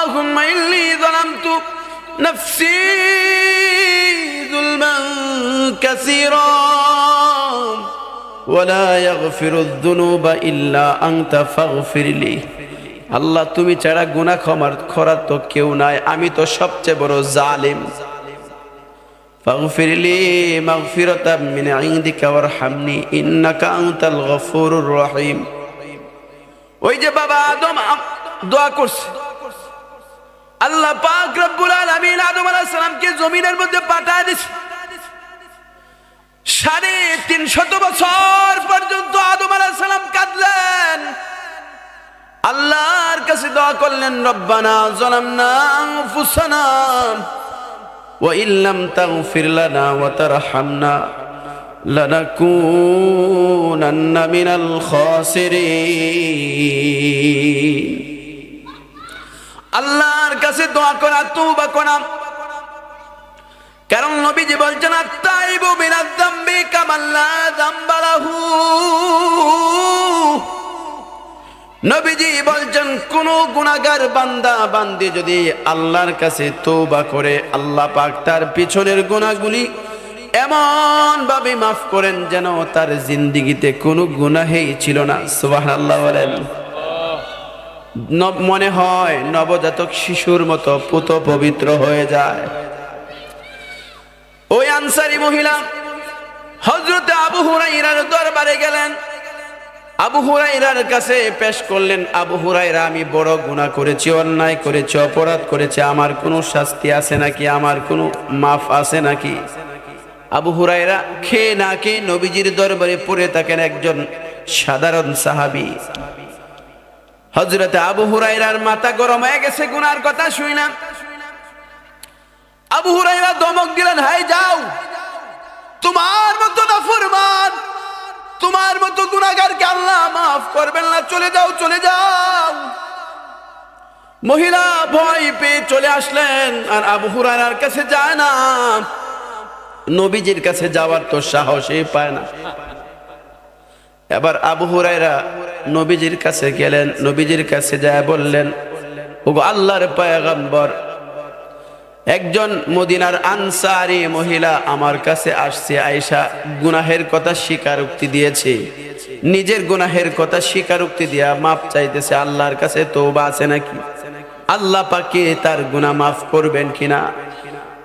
اللهم إني ظلمت نفسي ظلما كثيرا ولا يغفر الذنوب إلا أنت فاغفر لي আল্লাহ তুমি ছাড়া গুনাহ ক্ষমার করার তো কেউ নাই, আমি তো সবচেয়ে বড় জালিম। ফাগফির লি মাগফিরাতাম মিন ইনদিকা ওয়ারহামনি ইন্নাকা আনতাল গফুরুর রহিম। ওই যে বাবা আদম দোয়া করছে, আল্লাহ পাক রব্বুল আলামিন আদম আলাইহিস সালামকে জমিনের মধ্যে পাঠায় দিয়েছে। 350 বছর পর্যন্ত আদম আলাইহিস সালাম কাঁদলেন, আল্লাহর কাছে দোয়া করলেন, রব্বানা যালামনা আনফুসানা ওয়া ইল্লাম তাগফির লানা ওয়া তারহামনা লানাকুনান্না মিনাল খাসিরিন। আল্লাহর কাছে দোয়া করা, তওবা করা। কারণ নবীজি বলছেন, আত-তাইবু মিনাজ যামবি কামান লা যামবা লাহু। নবীজি বলছেন, কোন গুনাহগার বান্দা বান্দি যদি আল্লাহর কাছে তওবা করে, আল্লাহ পাক তার পিছনের গুনাহগুলি এমন ভাবে মাফ করেন যেন তার জিন্দেগিতে কোনো গুনাহই ছিল না। সুবহানাল্লাহ বলেন। মনে হয় নবজাতক শিশুর মতো পুত পবিত্র হয়ে যায়। ওই আনসারী মহিলা হযরত আবু হুরায়রার দরবারে গেলেন, আবু হুরায়রার কাছে পেশ করলেন, আবু হুরায়রা আমি বড় গুনাহ করেছি, অন্যায় করেছি, অপরাধ করেছি, আমার কোনো শাস্তি আছে নাকি, আমার কোনো মাফ আছে নাকি? আবু হুরায়রা খেয়ে না খেয়ে নবীজির দরবারে পড়ে থাকেন, একজন সাধারণ সাহাবী। হযরত আবু হুরায়রার মাথা গরম হয়ে গেছে গুনার কথা শুই না। আবু হুরায়রা ধমক দিলেন, হাই যাও, তোমার মতো নাফরমান, তোমার মতো গুনাহগারকে আল্লাহ মাফ করবেন না, চলে যাও, চলে যাও। মহিলা ভয় পেয়ে চলে আসলেন, আর আবু হুরায়রার কাছে যায় না, নবীজির কাছে যাওয়ার তো সাহসই পায় না। এবার আবু হুরায়রা নবীজির কাছে গেলেন, নবীজির কাছে যায় বললেন, ওগো আল্লাহর পয়গম্বর, একজন মদিনার আনসারী মহিলা আমার কাছে আসছে, আয়েশা গুনাহের কথা স্বীকারোক্তি দিয়েছে, নিজের গুনাহের কথা স্বীকারোক্তি দিয়া মাফ চাইতেছে, আল্লাহর কাছে তওবা আছে নাকি, আল্লাহ পাকে তার গুনাহ মাফ করবেন কিনা?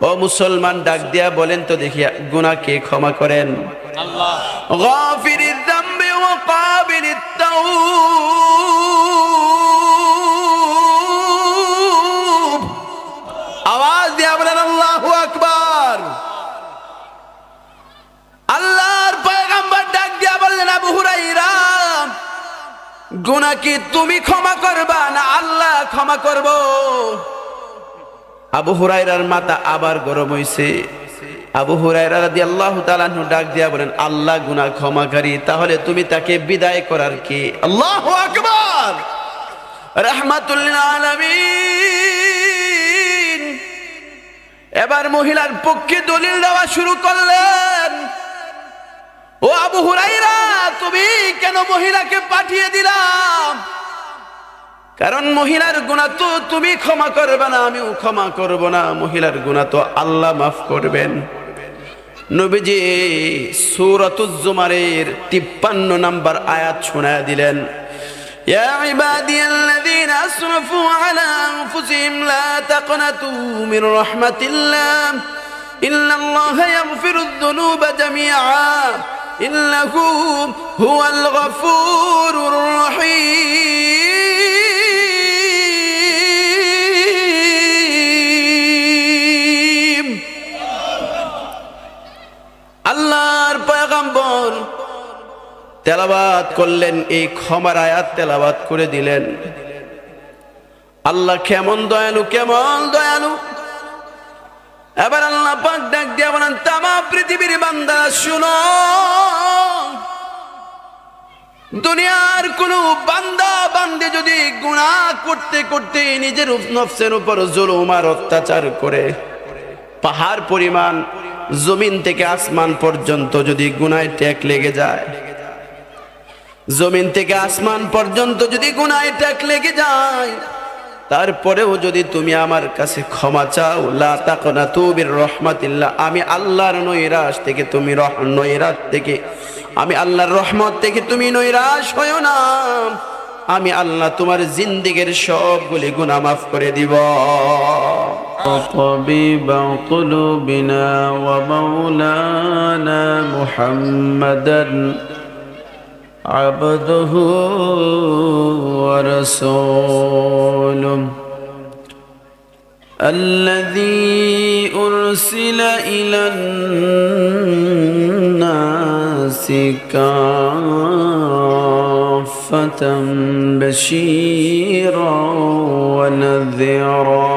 ও মুসলমান, ডাক দিয়া বলেন তো দেখি, গুনাহ কে ক্ষমা করেন? আল্লাহ। গাফিরিয যামবি ওয়া কাবিলিত তাওব। আওয়াজ দিয়া বলেন আল্লাহু আকবার। আল্লাহর পয়গম্বর ডাক দিয়া বললেন, আবু হুরায়রা, গুনাহ কি তুমি ক্ষমা করবা না আল্লাহ ক্ষমা করব? আবু হুরায়রার মাথা আবার গরম হইছে। আবু হুরায়রা রাদিয়াল্লাহু তাআলা আনহু ডাক দিয়া বলেন, আল্লাহ গুনাহ ক্ষমাকারী, তাহলে তুমি তাকে বিদায় করার কি? আল্লাহু আকবার। রাহমাতুল লিল আলামিন এবার মহিলার পক্ষে দলিল দেওয়া শুরু করলেন। ও আবু হুরায়রা, তুমি কেন মহিলাকে পাঠিয়ে দিলাম? কারণ মহিলার গুনাহ তো তুমি ক্ষমা করবে না, আমিও ক্ষমা করব না, মহিলার গুনাহ তো আল্লাহ মাফ করবেন। নবীজি সূরাতুজ জুমারের 53 নম্বর আয়াত শোনায়া দিলেন, ইয়া ইবাদিয়াল্লাযীনা আসরাফু আলা আনফুসিহিম লা তাকনাতু মির রাহমাতিল্লাহ ইন্নাল্লাহা ইয়াগফিরুয যুনুবা জামিআ ইন্নাহু হুয়াল গফুরুর রহিম। আল্লাহর পয়গম্বর তেলাওয়াত করলেন, এই ক্ষমার আয়াত তেলাওয়াত করে দিলেন। আল্লাহ কেমন দয়ালু, কেমন দয়ালু। এবার আল্লাহ পাক ডাক দিয়া বলেন, তামাম পৃথিবীর বান্দা শুনো, দুনিয়ার কোন বান্দা বান্দে যদি গুনাহ করতে করতে নিজের নফসের উপর জুলুম আর অত্যাচার করে, পাহাড় পরিমাণ জমিন থেকে আসমান পর্যন্ত যদি গুনায় ট্যাগ লেগে যায়, জমিন থেকে আসমান পর্যন্ত যদি গুনায় ট্যাগ লেগে যায়, তারপরেও যদি তুমি আমার কাছে ক্ষমা চাও, লা তাকনাতু বির রাহমাতিল্লাহ, আমি আল্লাহর নৈরাশ থেকে তুমি নৈরাশ থেকে আমি আল্লাহর রহমত থেকে তুমি নৈরাশ হয়ো না, আমি আল্লাহ তোমার জিন্দেগীর সবগুলি গুনাহ মাফ করে দিব। طبيب قلوبنا ومولانا محمدا عبده ورسوله الذي أرسل إلى الناس كافة بشيرا ونذيرا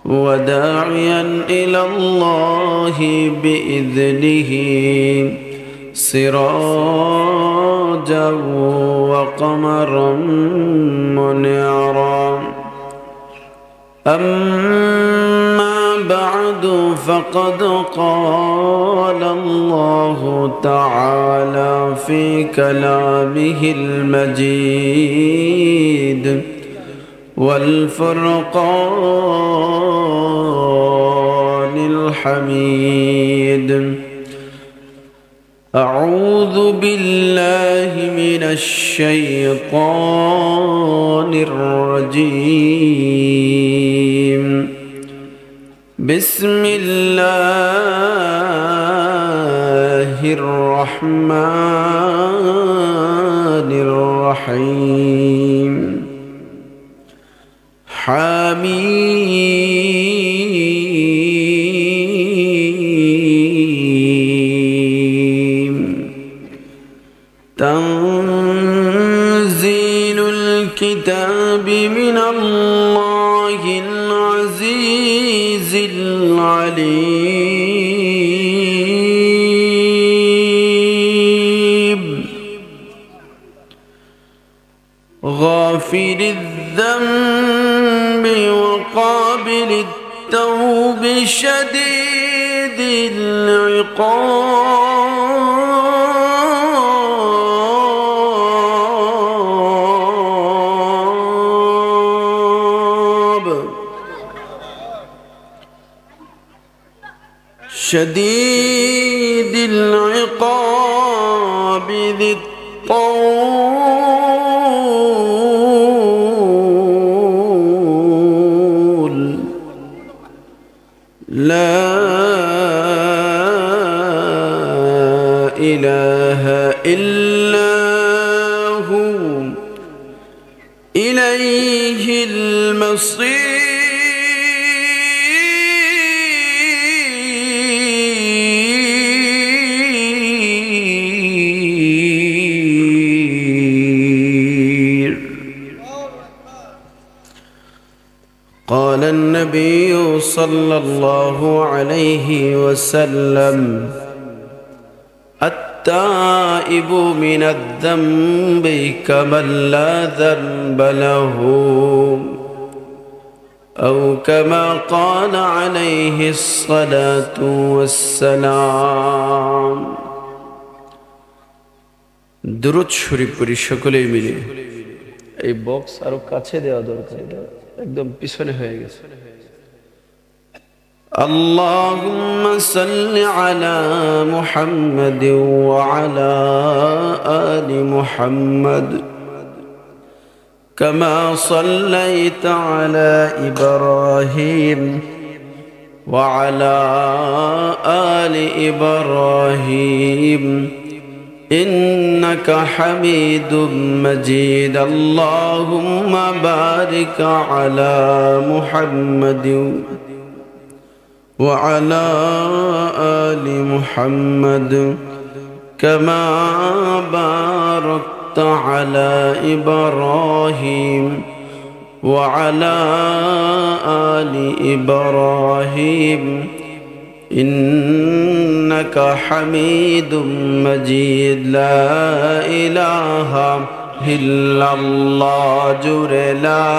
وداعيا إلى الله بإذنه سراجا وقمرا منيرا. أما بعد فقد قال الله تعالى في كلامه المجيد والفرقان الحميد: أعوذ بالله من الشيطان الرجيم. بسم الله الرحمن الرحيم. حميم. تنزيل الكتاب من الله العزيز العليم. غافر الذنب وقابل التوب شديد العقاب شديد العقاب ذي الطول لا إله إلا هو إليه المصير. قال النبي صلى الله عليه وسلم: التائب من الذنب كمن لا ذنب له، أو كما قال عليه الصلاة والسلام. درود শরীফ পড়ি সকলেই মিলে। এই বক্স আরো কাছে দেওয়া দরকার, একদম পিছনে হয়ে গেছে। اللهم صل على محمد وعلى آل محمد كما صليت على إبراهيم وعلى آل إبراهيم إنك حميد مجيد. اللهم بارك على محمد وعلى آل محمد كما باركت على إبراهيم وعلى آل إبراهيم إنك حميد مجيد. لا إله إلا الله جر لا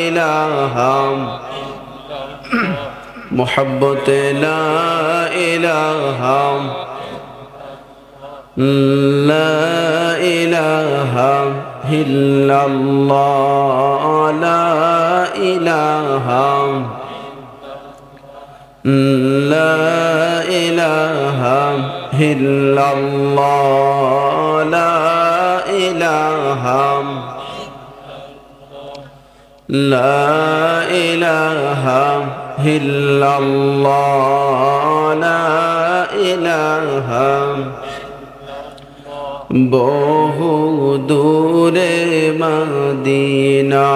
إله محبت لا إله لا إله ইল্লাল্লাহ লা ইলাহা লা ইলাহা ইল্লাল্লাহ লা ইলাহা লা ইলাহা ইল্লাল্লাহ লা ইলাহা বহু দূরে মদিনা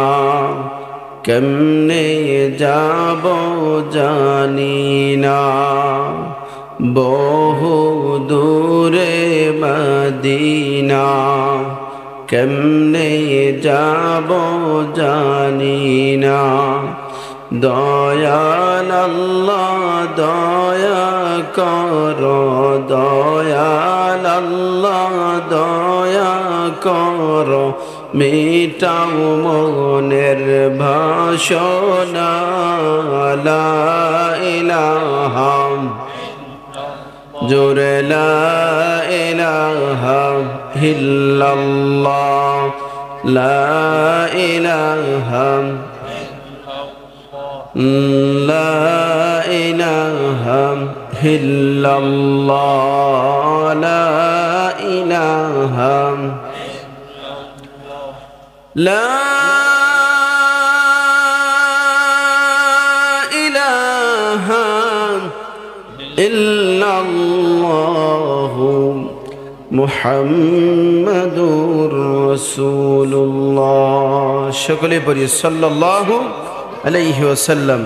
কেমনে যাব জানি না বহু দূরে মদিনা কেমনে যাব জানি না দয়াল আল্লাহ দয়া করো দয়াল আল্লাহ দয়া করো মিটাও মনের ভাষণা লা ইলাহা জোরে লা ইলাহা ইল্লাল্লাহ লা ইলাহা লা ইলাহা ইল্লাল্লাহ লা ইলাহা লা ইলাহা ইল্লাল্লাহু মুহাম্মাদুর রাসূলুল্লাহ সকলে পড়ি সাল্লাল্লাহু আলাইহি ওয়াসাল্লাম।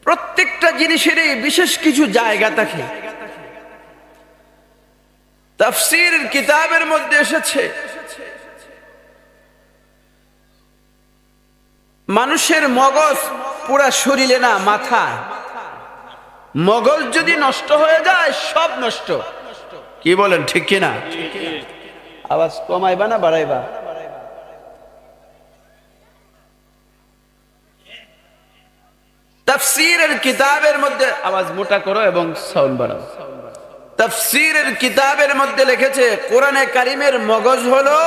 প্রত্যেকটা জিনিসেরই বিশেষ কিছু জায়গা থাকে। তাফসীরের কিতাবের মধ্যে এসেছে মানুষের মগজ পুরা শরীরে না মাথায়, মগজ যদি নষ্ট হয়ে যায় সব নষ্ট। কি বলেন ঠিক কিনা? আওয়াজ কমাইবা না বাড়াইবা? তাফসীরের কিতাবের মধ্যে আওয়াজ মোটা করো এবং সাউন্ড বাড়াও। তাফসীরের কিতাবের মধ্যে লিখেছে কোরআনে কারীমের মগজ হলো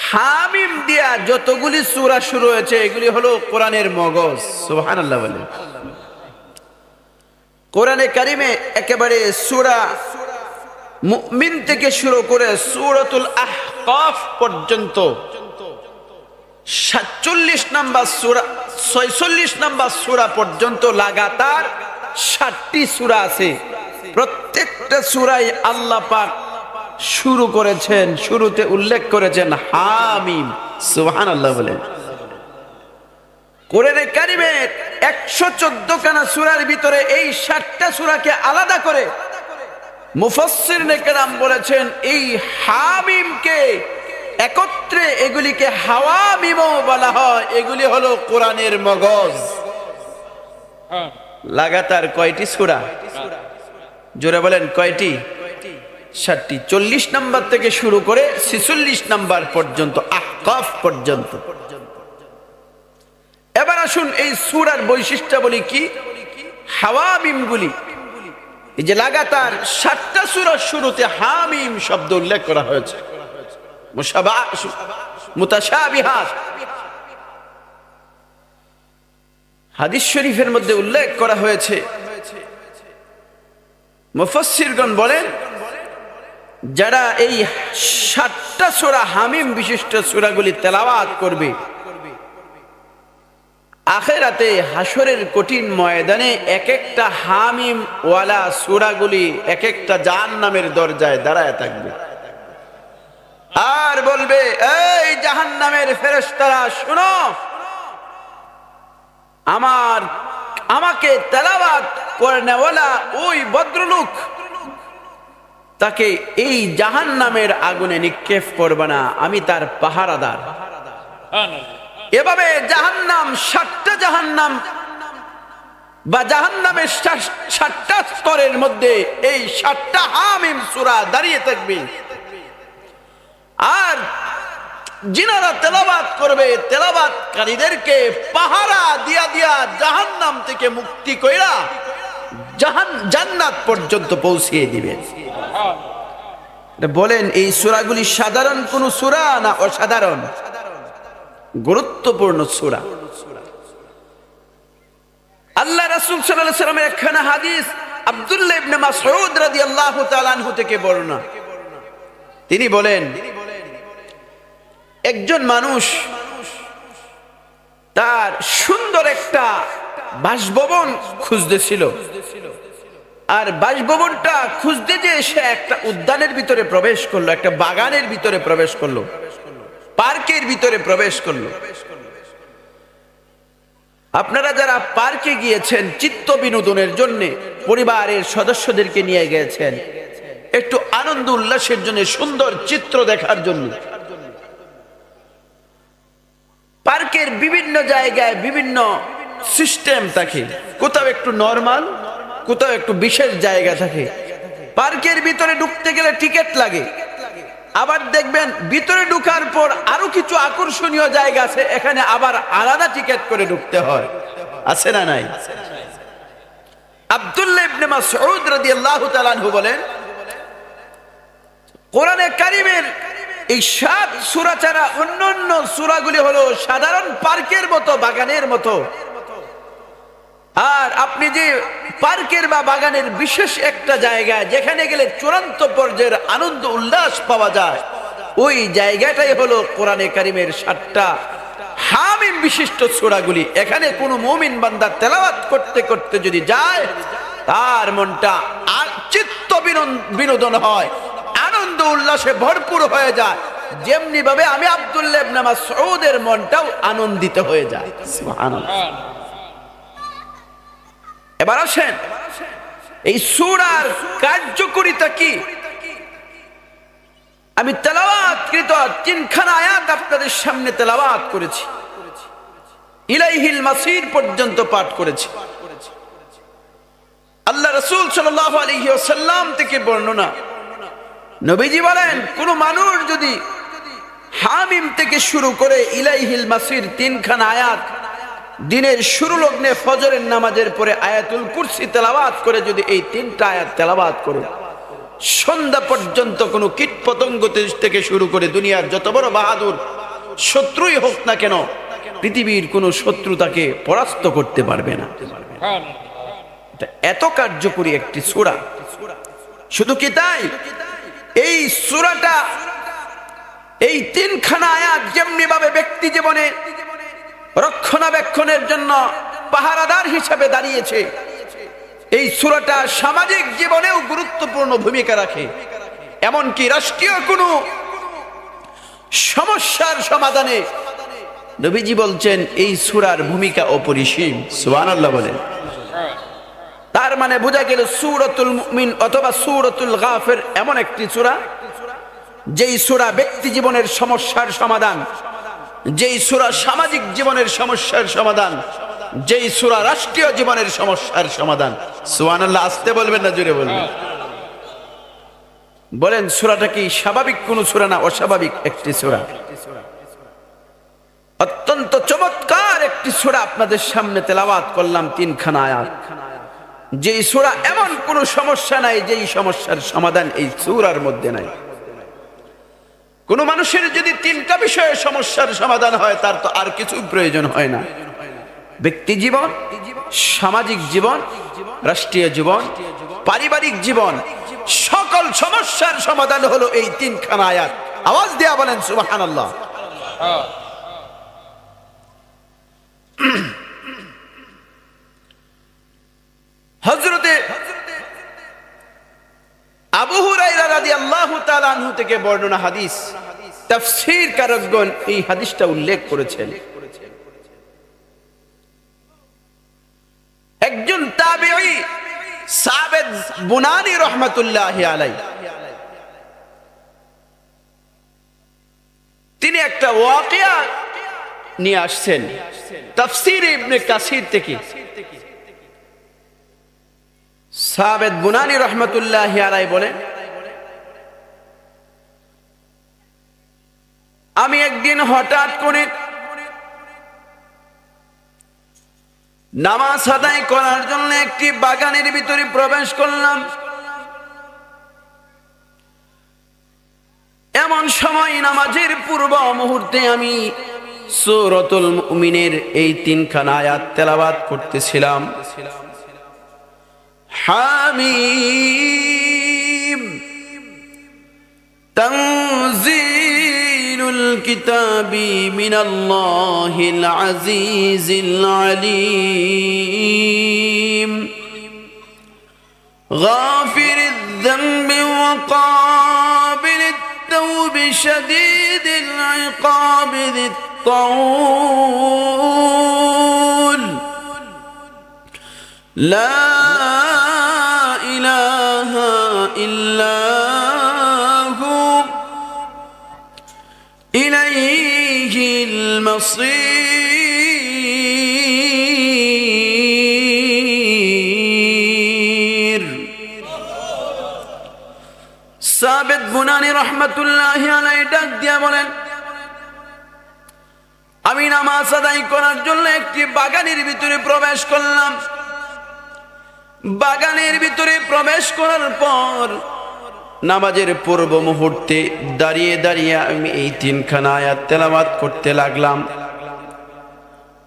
হামিম দিয়া যতগুলি সূরা শুরু হয়েছে এগুলি হলো কোরআনের মগজ। সুবহানাল্লাহ বলেন। কোরআনে কারীমে একেবারে সূরা মুমিন থেকে শুরু করে সূরাতুল আহকাফ পর্যন্ত 47 নম্বর সূরা 46 নম্বর সূরা পর্যন্ত লাগাতার 60টি সূরা আছে। প্রত্যেকটা সূরায় আল্লাহ পাক শুরু করেছেন, শুরুতে উল্লেখ করেছেন হামিম। সুবহানাল্লাহ বলেন। কোরআনে কারীমের 114 খানা সূরার ভিতরে এই 60টা সূরাকে আলাদা করে মুফাসসিরিনে কেরাম বলেছেন এই হামিমকে একত্রে এগুলিকে হাওয়ামিমও বলা হয়। এগুলি হলো কোরআনের মগজ। লাগাতার কয়টি সূরা? জোরে বলেন কয়টি? 60টি। 40 নম্বর থেকে শুরু করে 46 নম্বর পর্যন্ত, আহকাফ পর্যন্ত। এবার আসুন এই সূরার বৈশিষ্ট্যাবলী কি? হাওয়ামিমগুলি, এই যে লাগাতার 60টা সূরার শুরুতে হামিম শব্দ উল্লেখ করা হয়েছে। মুতাশাবিহাত হাদিস শরীফের মধ্যে উল্লেখ করা হয়েছে। মুফাসসিরগণ বলেন যারা এই 60টা সূরা হামিম বিশিষ্ট সূরাগুলি তেলাওয়াত করবে আখিরাতে হাসরের কঠিন ময়দানে এক একটা হামিম ওয়ালা সূরাগুলি এক একটা জাহান্নামের দরজায় দাঁড়ায় থাকবে আর বলবে, এই জাহান্নামের ফেরেশতারা শুনো, আমাকে তেলাওয়াত করেনেওয়ালা ওই ভদ্রলোক তাকে এই জাহান্নামের আগুনে নিক্ষেপ করবে না, আমি তার পাহারাদার। এভাবে জাহান্নাম 60টা জাহান্নাম বা জাহান্নামের 60টা স্তরের মধ্যে এই 60টা হামিম সূরা দাঁড়িয়ে থাকবে। আর যিনারা তেলাওয়াত করবে তেলাওয়াতকারীদেরকে পাহারা দিয়া দিয়া জাহান্নাম থেকে মুক্তি কইরা জান্নাত পর্যন্ত পৌঁছিয়ে দিবেন। বলেন এই সূরাগুলি সাধারণ কোন সূরা না অসাধারণ? গুরুত্বপূর্ণ সূরা। আল্লাহ রাসূল সাল্লাল্লাহু আলাইহি ওয়াসাল্লামের একখানা হাদিস আব্দুল্লাহ ইবনে মাসউদ রাদিয়াল্লাহু তাআলা আনহু থেকে বর্ণনা। তিনি বলেন, একজন মানুষ তার সুন্দর একটা বাসভবন খুঁজতেছিল, আর বাসভবনটা খুঁজতে যে সে একটা উদ্যানের ভিতরে প্রবেশ করলো, একটা বাগানের ভিতরে প্রবেশ করলো, পার্কের ভিতরে প্রবেশ করলো। আপনারা যারা পার্কে গিয়েছেন চিত্ত বিনোদনের জন্য, পরিবারের সদস্যদেরকে নিয়ে গিয়েছেন একটু আনন্দ উল্লাসের জন্য, সুন্দর চিত্র দেখার জন্য, পার্কের বিভিন্ন জায়গায় বিভিন্ন সিস্টেম থাকে, কোথাও একটু নরমাল, কোথাও একটু বিশেষ জায়গা থাকে। পার্কের ভিতরে ঢুকতে গেলে টিকিট লাগে, আবার দেখবেন ভিতরে ঢোকার পর আরো কিছু আকর্ষণীয় জায়গা আছে, এখানে আবার আলাদা টিকিট করে ঢুকতে হয়। আছে না নাই? আব্দুল্লাহ ইবনে মাসউদ রাদিয়াল্লাহু তাআলা আনহু বলেন, কোরআনে কারীমের এই ৭ সূরা ছাড়া অন্যান্য সূরাগুলি হলো সাধারণ পার্কের মতো, বাগানের মতো। আর আপনি যে পার্কের বা বাগানের বিশেষ একটা জায়গায় যেখানে গেলে চূড়ান্ত পর্যায়ের আনন্দ উল্লাস পাওয়া যায়, ওই জায়গাটাই হলো কোরআনে কারীমের ৭টা হামিম বিশিষ্ট সূরাগুলি। এখানে কোনো মুমিন বান্দা তেলাওয়াত করতে করতে যদি যায়, তার মনটা চিত্ত বিনোদন হয়, আনন্দ উল্লাসে ভরপুর হয়ে যায়, যেমনি ভাবে আমি আব্দুল্লাহ ইবনে মাসউদের মনটাও আনন্দিত হয়ে যায়। সুবহানাল্লাহ। এবার আসেন এই সূরার কার্যকারিতা কি। আমি তেলাওয়াতকৃত ৩খানা আয়াত আপনাদের সামনে তেলাওয়াত করেছি, ইলাইহিল মাসির পর্যন্ত পাঠ করেছি। আল্লাহ রাসূল সাল্লাল্লাহু আলাইহি ওয়াসাল্লাম থেকে বর্ণনা, নবীজি বলেন, কোন মানুষ যদি হামিম থেকে শুরু করে ইলাইহিল মাসির ৩খানা আয়াত দিনের শুরু লগ্নে ফজরের নামাজের পরে আয়াতুল কুরসি তেলাওয়াত করে যদি এই ৩টা আয়াত তেলাওয়াত করে সন্ধ্যা পর্যন্ত কোনো কীট পতঙ্গ থেকে শুরু করে দুনিয়ার যত বড় বাহাদুর শত্রুই হোক না কেন, পৃথিবীর কোনো শত্রু তাকে পরাস্ত করতে পারবে না। এত কার্যকরী একটি সূরা। শুধু কি তাই, এই সূরাটা, এই ৩খানা আয়াত যেমনি ভাবে ব্যক্তি জীবনে রক্ষণাবেক্ষণের জন্য পাহারাদার হিসেবে দাঁড়িয়েছে, এই সূরাটা সামাজিক জীবনেও গুরুত্বপূর্ণ ভূমিকা রাখে। এমনকি রাষ্ট্রীয় কোনো সমস্যার সমাধানে নবীজি বলছেন এই সূরার ভূমিকা অপরিসীম। সুবহানাল্লাহ বলেন। তার মানে বোঝা গেল সূরাতুল মুমিন অথবা সূরাতুল গাফির এমন একটি সূরা, যেই সূরা ব্যক্তি জীবনের সমস্যার সমাধান, যেই সূরা সামাজিক জীবনের সমস্যার সমাধান, যেই সূরা রাষ্ট্রীয় জীবনের সমস্যার সমাধান। সুবহানাল্লাহ। আসতে বলবেন না জোরে বলবেন? বলেন, সূরাটা কি স্বাভাবিক কোন সূরা না অস্বাভাবিক একটি সূরা? অত্যন্ত চমৎকার একটি সূরা আপনাদের সামনে তেলাওয়াত করলাম, ৩খানা আয়াত। যেই সূরা এমন কোন সমস্যা নাই যেই সমস্যার সমাধান এই সূরার মধ্যে নাই। কোন মানুষের যদি ৩টা বিষয়ে সমস্যার সমাধান হয়, তার তো আর কিছু প্রয়োজন হয় না। ব্যক্তি জীবন, সামাজিক জীবন, রাষ্ট্রীয় জীবন, পারিবারিক জীবন, সকল সমস্যার সমাধান হলো এই ৩খানা আয়াত। আওয়াজ দেয়া বলেন সুবহানাল্লাহ। হযরতে আবু হুরায়রা রাদিয়াল্লাহু তাআলা আনহু থেকে বর্ণনা হাদিস, তাফসীর কারকগণ এই হাদিসটা উল্লেখ করেছেন। একজন তাবেঈ সাবেদ বুনানি রাহমাতুল্লাহি আলাইহি, তিনি একটা ওয়াকিয়া নিয়ে আসছেন তাফসীর ইবনে কাসির থেকে। সাবেদ বুনানি রাহমাতুল্লাহি আলাইহি বলেন, আমি একদিন হঠাৎ করে নামাজ আদায় করার জন্য একটি বাগানের ভিতরে প্রবেশ করলাম। এমন সময় নামাজের পূর্ব মুহূর্তে আমি সূরাতুল মুমিনের এই তিনখানা আয়াত তেলাওয়াত করতেছিলাম। হামিম তানজিলুল কিতাবি মিনাল্লাহিল আজিজিল আলীম গাফিরিদ যামবি ওয়া কাবিলিত তাওবি শাদীদিল ইকাবি যিত তাউল লা ইলাহা ইল্লা হু ইলাইহিল মাসীর। সাবিত বুনানি রহমাতুল্লাহি আলাইহি ডাক দিয়া বলেন, আমি নামাজ আদায় করার জন্য একটি বাগানের ভিতরে প্রবেশ করলাম। বাগানের ভিতরে প্রবেশ করার পর নামাজের পূর্ব মুহূর্তে দাঁড়িয়ে দাঁড়িয়ে আমি এই তিনখানা আয়াত তেলাওয়াত করতে লাগলাম।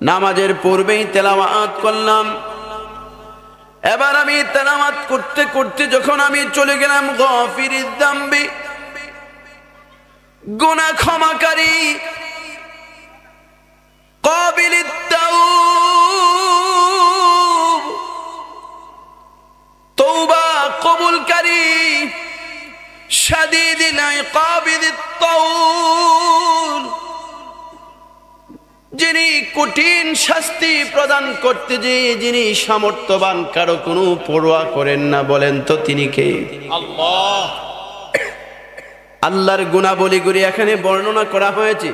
নামাজের পূর্বেই তেলাওয়াত করলাম। এবার আমি তেলাওয়াত করতে করতে যখন আমি চলে গেলাম গাফিরিদ যামবি, গুনাহ ক্ষমাকারী, কাবিলিত তাওব, তওবা কবুলকারী, শাদীদিল ইকাবি যিত তাউল, যিনি কঠিন শাস্তি প্রদান করতে যে যিনি সামর্থ্যবান, কারো কোনো পরোয়া করেন না। বলেন তো তিনি কে? আল্লাহ। আল্লাহর গুণাবলীগুলি এখানে বর্ণনা করা হয়েছে।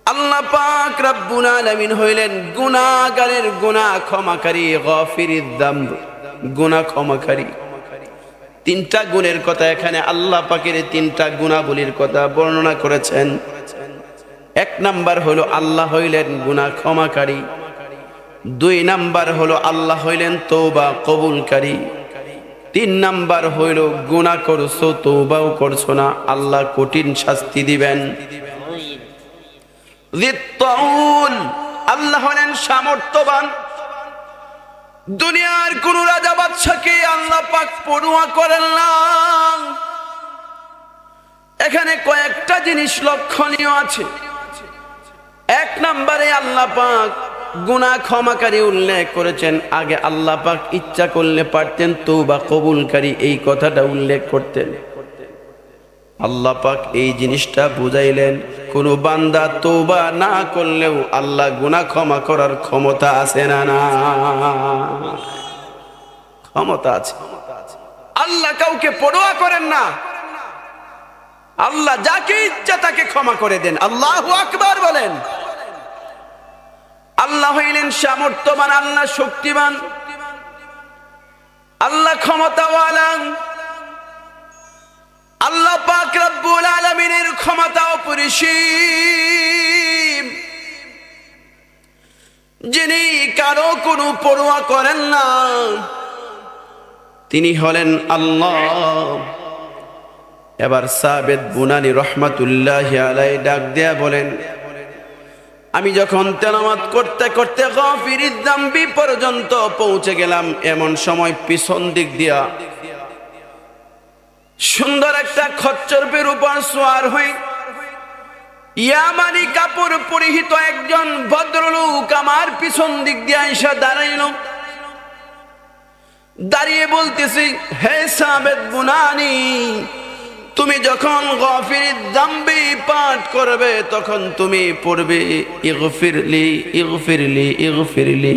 আল্লাহ পাক রব্বুল আলামিন হইলেন গুনাহগারের গুনাহ ক্ষমাকারী, গাফিরিদ যামব, গুনাহ ক্ষমাকারী। তিনটা গুণের কথা এখানে আল্লাহ পাকের তিনটা গুণাবলীর কথা বর্ণনা করেছেন। এক নাম্বার হলো আল্লাহ হইলেন গুনাহ ক্ষমাকারী, দুই নাম্বার হলো আল্লাহ হইলেন তওবা কবুলকারী, তিন নাম্বার হইল গুনাহ করছো তওবাও করছো না, আল্লাহ কঠিন শাস্তি দিবেন। যিত তাউল, আল্লাহ হলেন সামর্থ্যবান। দুনিয়ার কোন রাজা বাদশাকে আল্লাহ পাক পরোয়া করেন না। এখানে কয়েকটা জিনিস লক্ষণীয় আছে। এক নম্বরে আল্লাহ পাক গুনাহ ক্ষমাকারী উল্লেখ করেছেন। আগে আল্লাহ পাক ইচ্ছা করলে পারতেন তওবা কবুলকারী এই কথাটা উল্লেখ করতেন। আল্লাহ পাক এই জিনিসটা বুঝাইলেন, কোন বান্দা তওবা না করলেও আল্লাহ গুনাহ ক্ষমা করার ক্ষমতা আছে না? না, ক্ষমতা আছে। আল্লাহ কাউকে পরোয়া করেন না। আল্লাহ যাকে ইচ্ছা তাকে ক্ষমা করে দেন। আল্লাহু আকবার বলেন। আল্লাহ হইলেন সামর্থ্যবান, আল্লাহ শক্তিমান, আল্লাহ ক্ষমতাওয়ালা। আল্লাহ পাক রব্বুল আলামিনের ক্ষমতা অপরিসীম, যিনি কারো কোনো পরোয়া করেন না, তিনি হলেন আল্লাহ। এবার সাবিত বুনানি রহমাতুল্লাহি আলাইহি ডাক দেয়া বলেন, আমি যখন তেলাওয়াত করতে করতে গাফিরিদ যামবি পর্যন্ত পৌঁছে গেলাম, এমন সময় পিছন দিক দিয়া সুন্দর একটা খচ্চরের উপর সওয়ার হয়ে ইয়ামানি কাপড় পরিহিত একজন ভদ্রলোক আমার পিছন দিক দিয়ে এসে দাঁড়াইল। দাঁড়িয়ে বলতেছি, হে সাবিত বুনানি, তুমি যখন গাফিরিদ যামবি পাঠ করবে তখন তুমি পড়বে ইগফিরলি ইগফিরলি ইগফিরলি।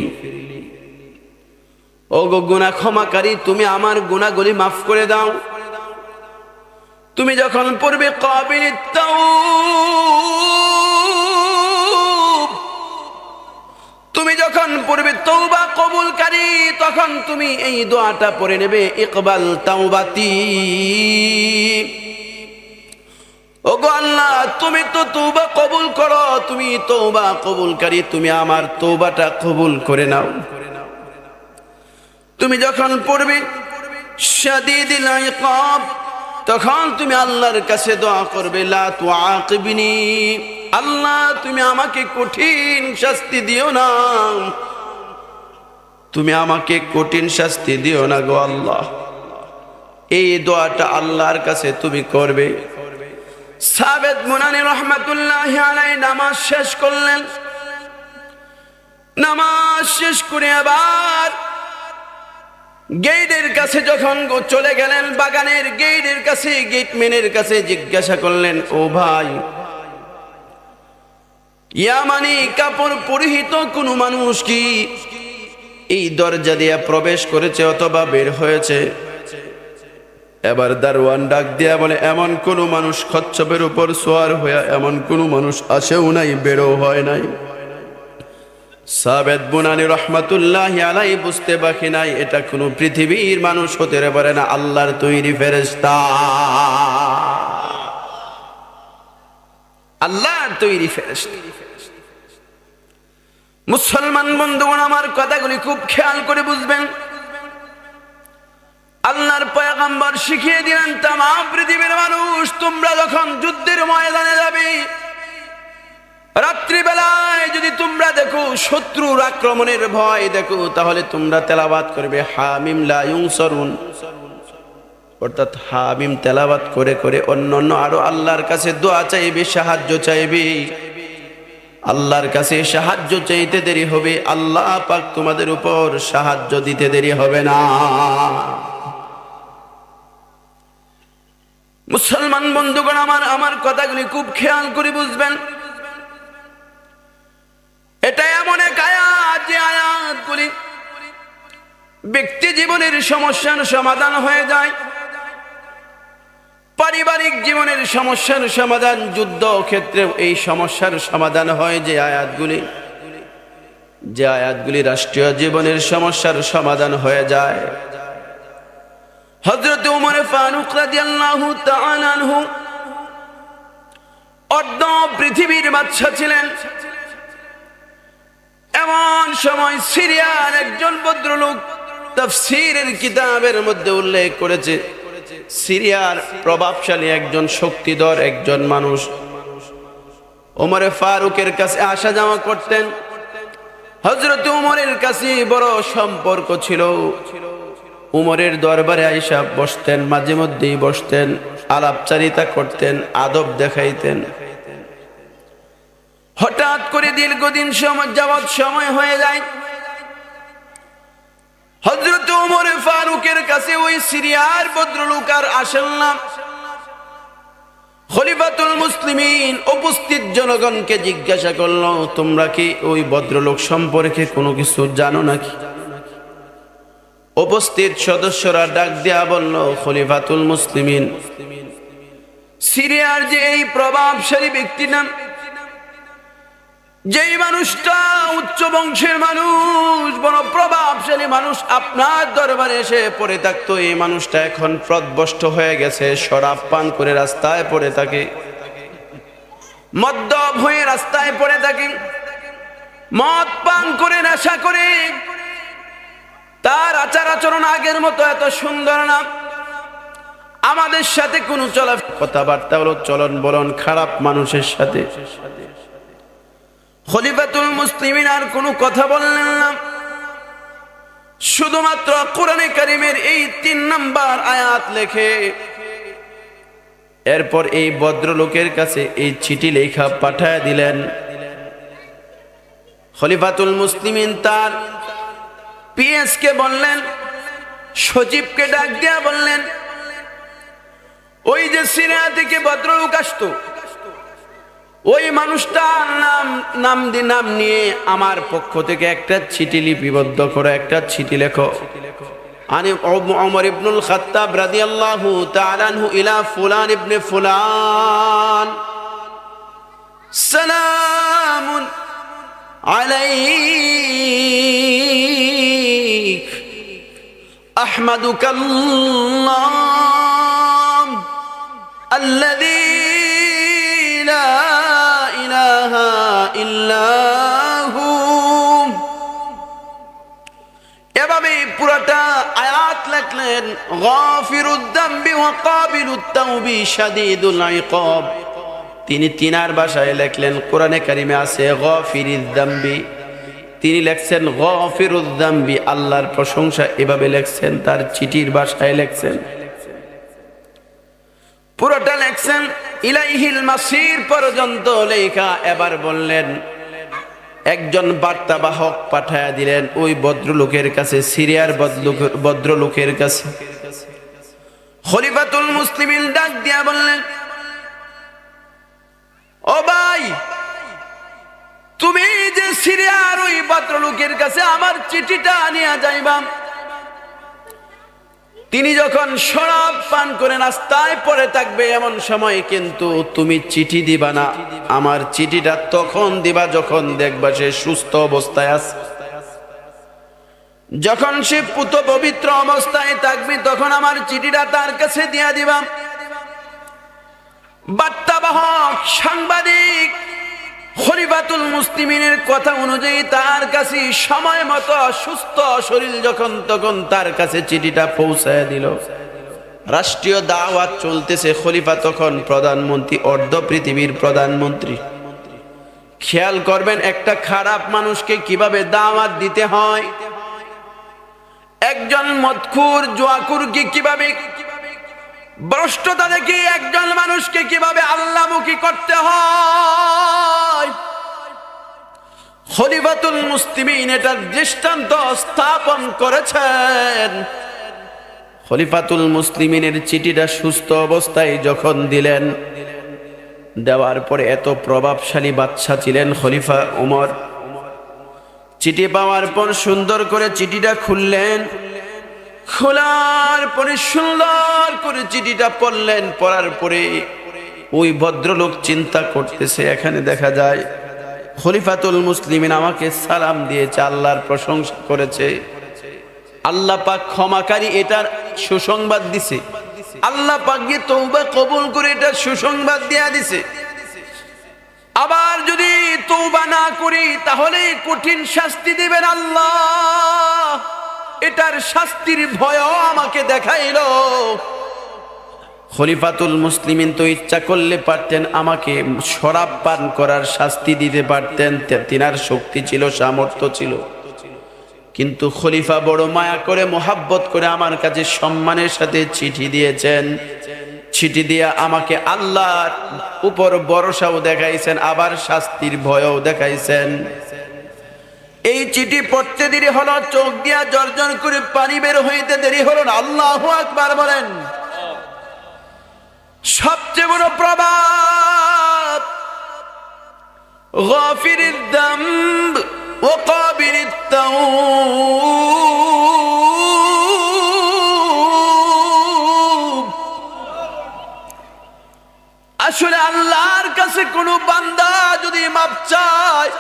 ওগো গুনাহ ক্ষমাকারী, তুমি আমার গুনাহগুলি মাফ করে দাও। তুমি যখন পড়বে কাবিলিত তাওব, তুমি যখন পড়বে তওবা কবুলকারী, তখন তুমি এই দোয়াটা পড়ে নেবে, ইকবাল তাওবাতি। ওগো আল্লাহ, তুমি তো তওবা কবুল করো, তুমি তওবা কবুলকারী, তুমি আমার তওবাটা কবুল করে নাও। তুমি যখন পড়বে শাদীদিল ইকাব, তখন তুমি আল্লাহর কাছে দোয়া করবে, লা তুআকিবনি, আল্লাহ তুমি আমাকে কঠিন শাস্তি দিও না, তুমি আমাকে কঠিন শাস্তি দিও না গো আল্লাহ। এই দোয়াটা আল্লাহর কাছে তুমি করবে। সাবেত মুনানি রহমাতুল্লাহি আলাইহি নামাজ শেষ করলেন। নামাজ শেষ করে আবার গেটের কাছে যখন চলে গেলেন, বাগানের গেটের কাছে, গেটম্যানের কাছে জিজ্ঞাসা করলেন, ও ভাই, ইয়ামানি কাপড় পরিহিত কোন মানুষ কি এই দরজা দিয়ে প্রবেশ করেছে অথবা বের হয়েছে? এবার দারওয়ান ডাক দিয়া বলে, এমন কোন মানুষ কচ্ছপের উপর সওয়ার হয়ে এমন কোন মানুষ আসেও নাই, বেরও হয় নাই। সাবেত বুনানি রহমাতুল্লাহি আলাইহি বুঝতে বাকি নাই, এটা কোন পৃথিবীর মানুষ হতে পারে না, আল্লাহর তৈরি ফেরেশতা, আল্লাহর তৈরি ফেরেশতা। মুসলমান বন্ধুগণ, আমার কথাগুলি খুব খেয়াল করে বুঝবেন। আল্লাহর পয়গম্বর শিখিয়ে দিলেন, তামাম পৃথিবীর মানুষ তোমরা যখন যুদ্ধের ময়দানে যাবে, রাত্রিবেলায় যদি তোমরা দেখো শত্রুর আক্রমণের ভয় দেখো, তাহলে তোমরা তেলাওয়াত করবে হামিম লা ইউনসারুন, অর্থাৎ হামিম তেলাওয়াত করে করে অন্যান্য আরো আল্লাহর কাছে দোয়া চাইবে, সাহায্য চাইবে। আল্লাহর কাছে সাহায্য চাইতে দেরি হবে, আল্লাহ পাক তোমাদের উপর সাহায্য দিতে দেরি হবে না। মুসলমান বন্ধুগণ, আমার কথাগুলি খুব খেয়াল করে বুঝবেন। এটা এমন এক আয়াত, যে আয়াতগুলি ব্যক্তি জীবনের সমস্যার সমাধান হয়ে যায়, পারিবারিক জীবনের সমস্যার সমাধান, যুদ্ধ ক্ষেত্রে এই সমস্যার সমাধান হয় যে আয়াতগুলি রাষ্ট্রীয় জীবনের সমস্যার সমাধান হয়ে যায়। হযরত ওমর ফারুক রাদিয়াল্লাহু তাআলা আনহু অর্ধ পৃথিবীর বাদশা ছিলেন। এমন সময় সিরিয়ার একজন ভদ্রলোক তাফসীরের কিতাবের মধ্যে উল্লেখ করেছে, সিরিয়ার প্রভাবশালী একজন শক্তিধর একজন মানুষ ওমর ফারুকের কাছে আসা যাওয়া করতেন। হযরত ওমরের কাছে বড় সম্পর্ক ছিল। উমরের দরবারে আইসা বসতেন, মাঝে মধ্যেই বসতেন, আলাপচারিতা করতেন, আদব দেখাইতেন। হঠাৎ করে দীর্ঘদিন যাবৎ সময় হয়ে যায়, হযরত ওমর ফারুকের কাছে ওই সিরিয়ার ভদ্রলোক আর আসেন না। খলিফাতুল মুসলিমিন উপস্থিত জনগণকে জিজ্ঞাসা করলো, তোমরা কি ওই ভদ্রলোক সম্পর্কে কোনো কিছু জানো নাকি? উপস্থিত সদস্যরা ডাক দেয়া বলল, খলিফাতুল মুসলিমিন, সিরিয়ার যে এই প্রভাবশালী ব্যক্তি নাম, যেই মানুষটা উচ্চ বংশের মানুষ, বড় প্রভাবশালী মানুষ, আপনার দরবারে এসে পড়ে থাকতো, এই মানুষটা এখন পথভ্রষ্ট হয়ে গেছে, শরাব পান করে রাস্তায় পড়ে থাকে, মদ্যপ হয়ে রাস্তায় পড়ে থাকে, মদ পান করে নেশা করে, তার আচার আচরণ আগের মতো এত সুন্দর না, আমাদের সাথে কোনো কথাবার্তা হলো, চলন বলন খারাপ মানুষের সাথে। খলিফাতুল মুসলিমিন আর কোনো কথা বললেন না, শুধুমাত্র কোরআনে কারীমের এই 3 নাম্বার আয়াত লেখে এরপর এই ভদ্রলোকের কাছে এই চিঠি লেখা পাঠায় দিলেন। খলিফাতুল মুসলিমিন তার পিএসকে বললেন, সচিবকে ডাক দিয়া বললেন, ওই যে সিরিয়া থেকে ভদ্রলোক আসতো, ওই মানুষটার নাম নিয়ে আমার পক্ষ থেকে একটা চিঠি লিপিবদ্ধ করে একটা চিঠি লেখো। আনি ওমর ইবনুল খাত্তাব রাদিয়াল্লাহু তাআলা আনহু ইলা ফুলান ইবনে ফুলান সালামুন আলাইক আহমাদুকাল্লাহ আল্লাযী লা ইলাহা ইল্লাহু। এভাবে পুরোটা আয়াত লেখলেন। বললেন গাফিরুদ যামবি ওয়া কাবিলুত তাওবি শাদীদুল ইকাব। তিনি তিনার ভাষায় লেখলেন, কোরআনে কারিমে আছে গাফিরিদ যামবি, তিনি লেখছেন গাফিরুদ যামবি, আল্লাহর প্রশংসা এভাবে লেখছেন, তার চিঠির ভাষায় লেখছেন, পুরোটা লেখছেন ইলাইহিল মাসির পর্যন্ত লেখা। এবার বললেন, একজন বার্তাবাহক পাঠায়া দিলেন ওই ভদ্রলোকের কাছে, সিরিয়ার ভদ্রলোকের কাছে। খলিফাতুল মুসলিমিন ডাক দিয়া বললেন, ও ভাই, তুমি যে সিরিয়ার ওই ভদ্রলোকের কাছে আমার চিঠিটা নিয়ে যাইবা, তিনি যখন শরাব পান করে নাস্তায় পড়ে থাকবে এমন সময় কিন্তু তুমি চিঠি দিবা না, আমার চিঠিটা তখন দিবা যখন দেখবা সে সুস্থ অবস্থায় আছে। যখন সে পুত পবিত্র অবস্থায় থাকবে তখন আমার চিঠিটা তার কাছে দিয়া দিবা। বার্তাবাহক সাংবাদিক খলিফাতুল মুসলিমিনের কথা অনুযায়ী তার কাছে সময় মতো সুস্থ শরীর যখন তখন তার কাছে চিঠিটা পৌঁছায় দিল। রাষ্ট্রীয় দাওয়াত চলতেছে, খলিফা তখন প্রধানমন্ত্রী, অর্ধ পৃথিবীর প্রধানমন্ত্রী। খেয়াল করবেন একটা খারাপ মানুষকে কিভাবে দাওয়াত দিতে হয়, একজন মদখুর জুয়াখুরকে কিভাবে, ভ্রষ্টতা দেখি একজন মানুষকে কিভাবে আল্লাহমুখী করতে হয়। খলিফাতুল মুসলিমিন এটার দৃষ্টান্ত স্থাপন করেছেন। খলিফাতুল মুসলিমিনের চিঠিটা সুস্থ অবস্থায় যখন দিলেন, দেওয়ার পরে এত প্রভাবশালী বাদশা ছিলেন খলিফা ওমর। চিঠি পাওয়ার পর সুন্দর করে চিঠিটা খুললেন, খোলার পরে সুন্দর করে চিঠিটা পড়লেন। পড়ার পরে ওই ভদ্রলোক চিন্তা করতেছে, এখানে দেখা যায় খলিফাতুল মুসলিমিন আমাকে সালাম দিয়েছে, আল্লাহর প্রশংসা করেছে, আল্লাহ পাক ক্ষমাকারী, এটার সুসংবাদ দিছে, আল্লাহ পাক গিয়ে তওবা কবুল করে এটার সুসংবাদ দিয়া দিছে। আবার যদি তওবা না করি তাহলে কঠিন শাস্তি দিবেন আল্লাহ, এটার শাস্তির ভয়ও আমাকে দেখাইলো। খলিফাতুল মুসলিমিন তো ইচ্ছা করলে পারতেন আমাকে শরাব পান করার শাস্তি দিতে পারতেন, তিনার শক্তি ছিল, সামর্থ্য ছিল, কিন্তু খলিফা বড় মায়া করে মোহাব্বত করে আমার কাছে সম্মানের সাথে চিঠি দিয়েছেন। চিঠি দিয়ে আমাকে আল্লাহর উপর ভরসাও দেখাইছেন, আবার শাস্তির ভয়ও দেখাইছেন। এই চিঠি পড়তে দেরি হলো, চোখ দিয়া জর্জর করে পানি বের হইতে দেরি হলো না। আল্লাহু আকবার বলেন। সবচেয়ে বড় প্রভাব, গাফিরিদ যামব ওয়া কাবিলিত তাওব। আসলে আল্লাহর কাছে কোন বান্দা যদি মাপ চায়,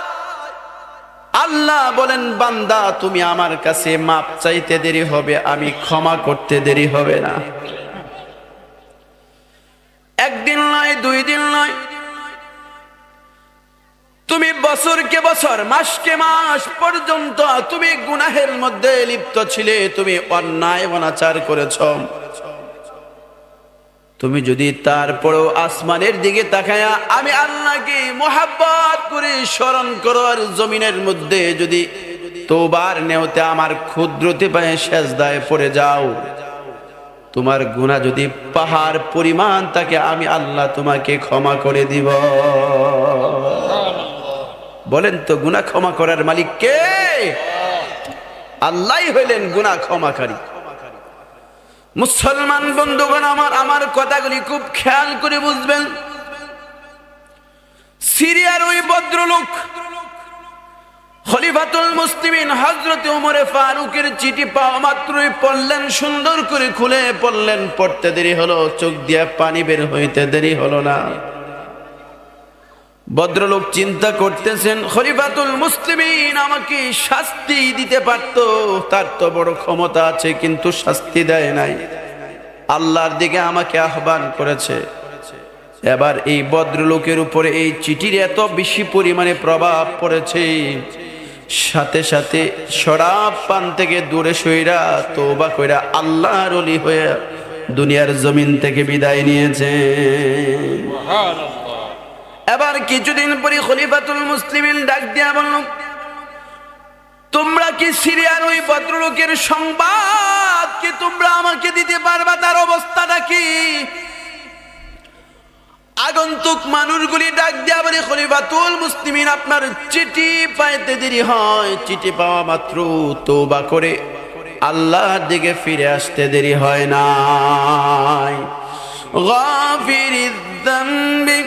আল্লাহ বলেন, বান্দা তুমি আমার কাছে মাপ চাইতে দেরি হবে, আমি ক্ষমা করতে দেরি হবে না। একদিন নয়, দুই দিন নয়, তুমি বছরকে বছর, মাসকে মাস পর্যন্ত তুমি গুনাহের মধ্যে লিপ্ত ছিলে, তুমি অন্যায় অনাচার করেছ। তুমি যদি তারপরেও আসমানের দিকে তাকায়া আমি আল্লাহকে মুহাব্বত করে স্মরণ করো, আর জমিনের মধ্যে যদি তওবার নেওতে আমার ক্ষুদ্রতে পায়ে সেজদায় পড়ে যাও, তোমার গুনাহ যদি পাহাড় পরিমাণ থাকে, আমি আল্লাহ তোমাকে ক্ষমা করে দিব। বলেন তো, গুনাহ ক্ষমা করার মালিক কে? আল্লাহই হইলেন গুনাহ ক্ষমাকারী। মুসলমান বন্ধুগণ আমার কথাগুলি খুব খেয়াল করে বুঝবেন। সিরিয়ার ওই ভদ্রলোক খলিফাতুল মুসলিমিন হযরত ওমর ফারুকের চিঠি পাওয়া মাত্রই পড়লেন, সুন্দর করে খুলে পড়লেন। পড়তে দেরি হলো, চোখ দিয়ে পানি বের হইতে দেরি হলো না। ভদ্রলোক চিন্তা করতেছেন, খলিফাতুল মুসলিমিন আমাকে শাস্তি দিতে পারত, তার তো বড় ক্ষমতা আছে, কিন্তু শাস্তি দেয় নাই, আল্লাহর দিকে আমাকে আহ্বান করেছে। এবার এই ভদ্রলোকের উপরে এই চিঠির এত বেশি পরিমাণে প্রভাব পড়েছে, সাথে সাথে শরাব পান থেকে দূরে সইরা তওবা কইরা আল্লাহর ওলি হয়ে দুনিয়ার জমিন থেকে বিদায় নিয়েছে। সুবহানাল্লাহ। এবার কিছুদিন পরে খলিফাতুল মুসলিমিন ডাক দিয়া বলল, তোমরা কি সিরিয়ার ওই ভদ্রলোকের সংবাদ কি তোমরা আমাকে দিতে পারবা? তার অবস্থাটা কি? আগন্তুক মানুষগুলি ডাক দিয়া বলে, খলিফাতুল মুসলিমিন, আপনার চিঠি পাইতে দেরি হয়, চিঠি পাওয়া মাত্র তওবা করে আল্লাহর দিকে ফিরে আসতে দেরি হয় না। গাফিরিদ যামবি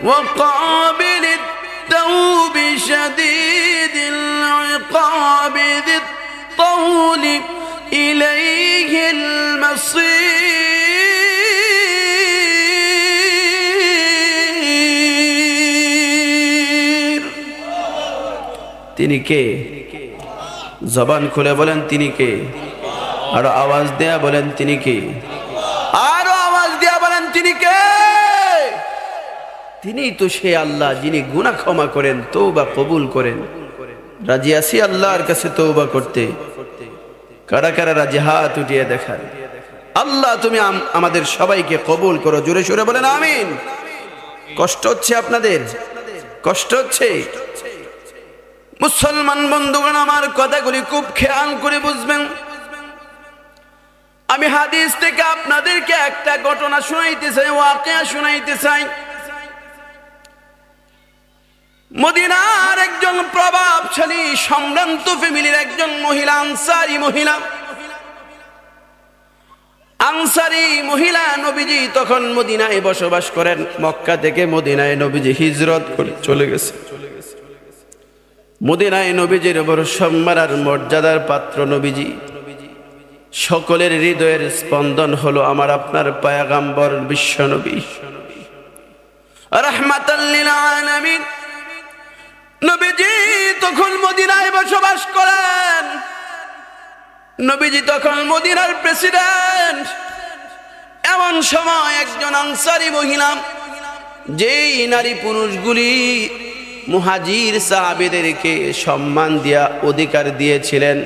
ওয়া কাবিলিত তাওবি শাদীদিল ইকাবি যিত তাওলি ইলাইহিল মাসীর। তিনি কে? জবান খুলে বলেন তিনি কে? আর আওয়াজ দেয়া বলেন তিনি কে? আরো আওয়াজ দেয়া বলেন তিনি কে? তিনি তো সে আল্লাহ যিনি গুনাহ ক্ষমা করেন, তওবা কবুল করেন। রাজি আছি আল্লাহর কাছে তওবা করতে? কারা কারা রাজি? হাত উঠিয়ে দেখান। আল্লাহ তুমি আমাদের সবাইকে কবুল করো। জোরে সোরে বলেন আমিন। কষ্ট হচ্ছে আপনাদের? কষ্ট হচ্ছে? মুসলমান বন্ধুগণ, আমার কথাগুলি খুব খেয়াল করে বুঝবেন। আমি হাদিস থেকে আপনাদেরকে একটা ঘটনা শোনাইতে চাই, ওয়াকিয়া শোনাইতে চাই। মদিনার একজন প্রভাবশালী সম্ভ্রান্ত ফ্যামিলির একজন মহিলা, আনসারী মহিলা নবীজি তখন মদিনায় বসবাস করেন। মক্কা থেকে মদিনায় নবীজি হিজরত করে চলে গেছে। মদিনায় নবীজির বড় সম্মান আর মর্যাদার পাত্র নবীজি। সকলের হৃদয়ের স্পন্দন হলো আমার আপনার পয়গম্বর বিশ্ব নবী রাহমাতাল লিল আলামিন। নবীজি তখন মদিনায় বসবাস করেন। নবীজি তখন মদিনার প্রেসিডেন্ট। এমন সময় একজন আনসারী মহিলা, যেই নারী পুরুষগুলি মুহাজির সাহাবীদেরকে সম্মান দিয়া অধিকার দিয়েছিলেন,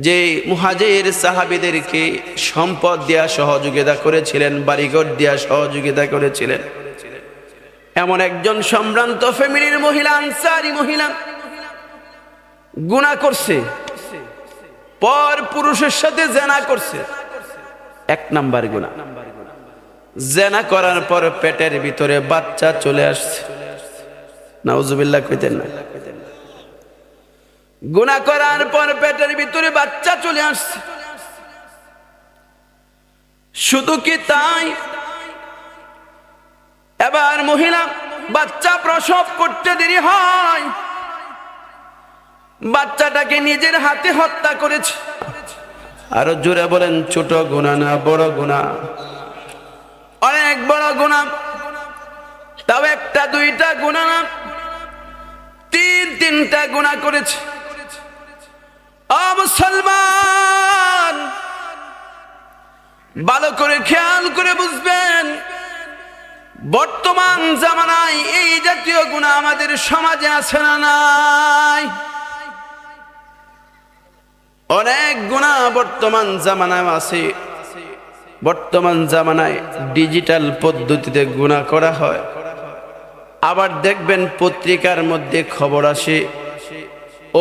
যে মুহাজির সাহাবীদেরকে সম্পদ দিয়া সহযোগিতা করেছিলেন, বাড়িঘর দিয়া সহযোগিতা করেছিলেন, এমন একজন সম্ভ্রান্ত ফ্যামিলির মহিলা, আনসারী মহিলা গুনাহ করছে, পর পুরুষের সাথে জেনা করছে। এক নাম্বার গুনাহ। জেনা করার পর পেটের ভিতরে বাচ্চা চলে আসছে। নাউজুবিল্লাহ কইতেন না? গুনাহ করার পর পেটের ভিতরে বাচ্চা চলে আসছে। শুধু কি তাই, এবার মহিলা বাচ্চা প্রসব করতে দেরি হয়, বাচ্চাটাকে নিজের হাতে হত্যা করেছে। আরো জোরে বলেন, ছোট গুনাহ না বড় গুনাহ? অনেক বড় গুনাহ। তাও একটা দুইটা গুনাহ না, তিনটা গুনাহ করেছে। ও মুসলমান, ভালো করে খেয়াল করে বুঝবেন, বর্তমান জামানায় এই জাতীয় গুনাহ আমাদের সমাজে আছে না নাই? অনেক গুনাহ বর্তমান জামানায় আছে। বর্তমান জামানায় ডিজিটাল পদ্ধতিতে গুনাহ করা হয়। আবার দেখবেন পত্রিকার মধ্যে খবর আসে,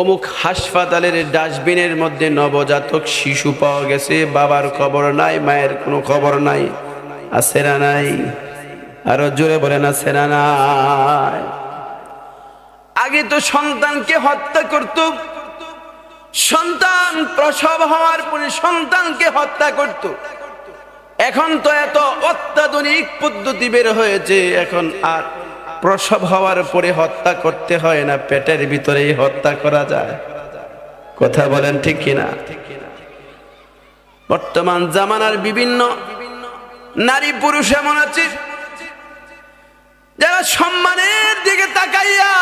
অমুক হাসপাতালের ডাস্টবিনের মধ্যে নবজাতক শিশু পাওয়া গেছে, বাবার খবর নাই, মায়ের কোনো খবর নাই। আছে না নাই? আরো জোরে বলেন, আছে না নাই? আগে তো সন্তানকে হত্যা করত, সন্তান প্রসব হওয়ার পরে সন্তানকে হত্যা করত। এখন তো এত অত্যাধুনিক পদ্ধতি বের হয়েছে, এখন আর প্রসব হওয়ার পরে হত্যা করতে হয় না, পেটের ভিতরেই হত্যা করা যায়। কথা বলেন ঠিক কিনা? বর্তমান জামানার বিভিন্ন নারী পুরুষ এমন আছে যারা সম্মানের দিকে তাকাইয়া,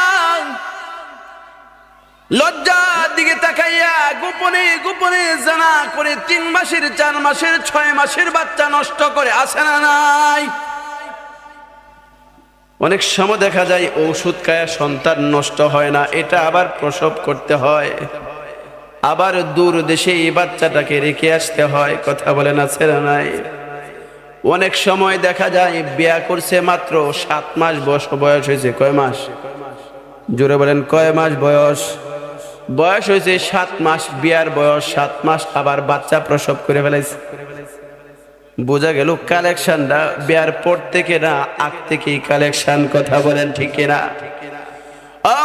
লজ্জার দিকে তাকাইয়া গোপনে গোপনে জানা করে 3 মাসের 4 মাসের 6 মাসের বাচ্চা নষ্ট করে। আছে না নাই? অনেক সময় দেখা যায় ঔষধ খায়া সন্তান নষ্ট হয় না, এটা আবার প্রসব করতে হয়, আবার দূর দেশে এই বাচ্চাটাকে রেখে আসতে হয়। কথা বলে না ছেড়ে নাই। অনেক সময় দেখা যায় বিয়া করছে মাত্র 7 মাস বয়স হয়েছে। কয় মাস? জোরে বলেন, কয় মাস বয়স? বয়স হয়েছে 7 মাস, বিয়ার বয়স 7 মাস, আবার বাচ্চা প্রসব করে ফেলেছে। বোঝা গেল কালেকশনটা বিয়ার পর থেকে না, আগ থেকেই কালেকশন। কথা বলেন ঠিক কিনা?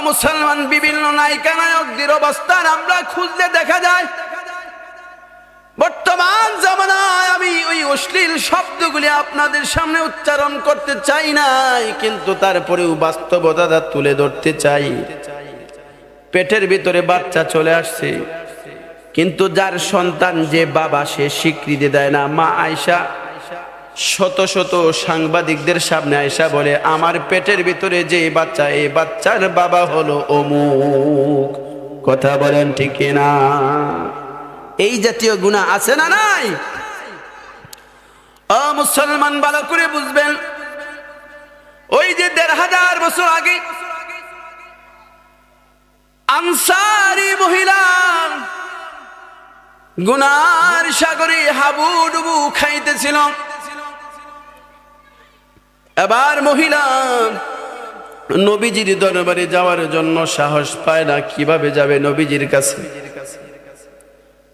মুসলমান বিভিন্ন নায়িকা নায়কদের অবস্থান আমরা খুঁজলে দেখা যায় বর্তমান জামানায়, আমি ওই অশ্লীল শব্দগুলি আপনাদের সামনে উচ্চারণ করতে চাই নাই, কিন্তু তারপরেও বাস্তবতা তুলে ধরতে চাই। পেটের ভিতরে বাচ্চা চলে আসছে, কিন্তু যার সন্তান যে বাবা সে স্বীকৃতি দেয় না। মা আয়েশা শত শত সাংবাদিকদের সামনে আয়েশা বলে, আমার পেটের ভিতরে যে বাচ্চা, এই বাচ্চার বাবা হলো অমুক। কথা বলেন ঠিক না? এই জাতীয় গুনাহ আছে না নাই? মুসলমান ভালো করে বুঝবেন, ওই যে 1500 বছর আগে আনসারী মহিলা গুনার সাগরে হাবুডুবু খাইতেছিল। এবার মহিলা নবীজির দরবারে যাওয়ার জন্য সাহস পায় না, কিভাবে যাবে নবীজির কাছে?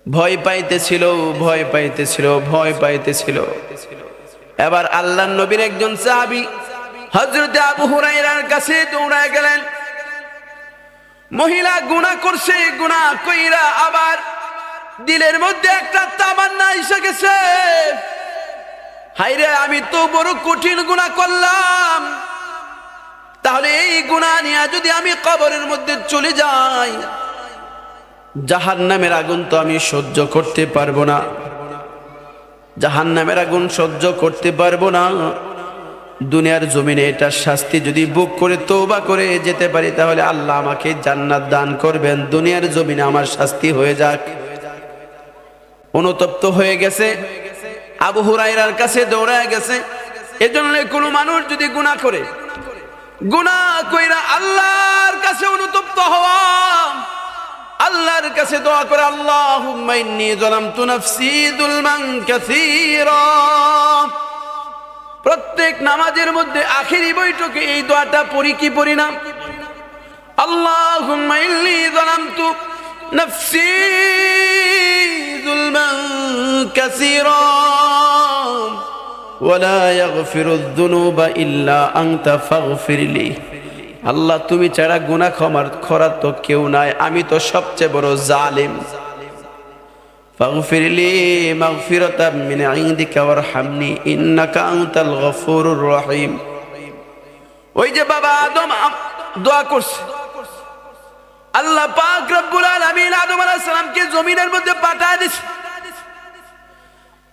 ভয় পাইতেছিল, ভয় পাইতেছিল, ভয় পাইতেছিল। এবার আল্লাহর নবীর একজন সাহাবী হযরত আবু হুরায়রার কাছে দৌড়ায় গেলেন। মহিলা গুনাহ করছে, গুনাহ কইরা আবার দিলের মধ্যে একটা তামান্না এসে গেছে, হায়রে আমি তো বড় কঠিন গুনাহ করলাম, তাহলে এই গুনাহ নিয়ে যদি আমি কবরের মধ্যে চলে যাই, জাহান্নামের আগুন তো আমি সহ্য করতে পারবো না, জাহান্নামের আগুন সহ্য করতে পারবো না। দুনিয়ার জমিনে এটার শাস্তি যদি বুক করে তওবা করে যেতে পারি, তাহলে আল্লাহ আমাকে জান্নাত দান করবেন। দুনিয়ার জমিনে আমার শাস্তি হয়ে যাক। অনুতপ্ত হয়ে গেছে, আবু হুরায়রার কাছে দৌড়ায় গেছে। এজন্য কোনো মানুষ যদি গুনাহ করে, গুনাহ কইরা আল্লাহর কাছে অনুতপ্ত হওয়া, আল্লাহর কাছে দোয়া করে, আল্লাহুম্মা ইন্নী যালামতু নাফসি যুলমান কাসীরা। প্রত্যেক নামাজের মধ্যে আখেরি বৈঠকে এই দোয়াটা পড়ি কি পড়ি না? আল্লাহুম্মা ইন্নী যালামতু নাফসি যুলমান কাসীরা ওয়া লা ইয়াগফিরুয যুনুবা ইল্লা আনতা ফাগফিরলি। আল্লাহ তুমি ছাড়া গুনাহ করার তো কেউ নাই, আমি তো সবচেয়ে বড় জালিম। ফাগফিরলি মাগফিরাতাম মিন ইনদিকা ওয়ারহামনি ইন্নাকা আনতাল গফুরুর রহিম। ওই যে বাবা আদম দোয়া করছে, আল্লাহ পাক রব্বুল আলামিন আদম আলাইহিস সালামকে জমিনের মধ্যে পাঠিয়ে দিয়েছে।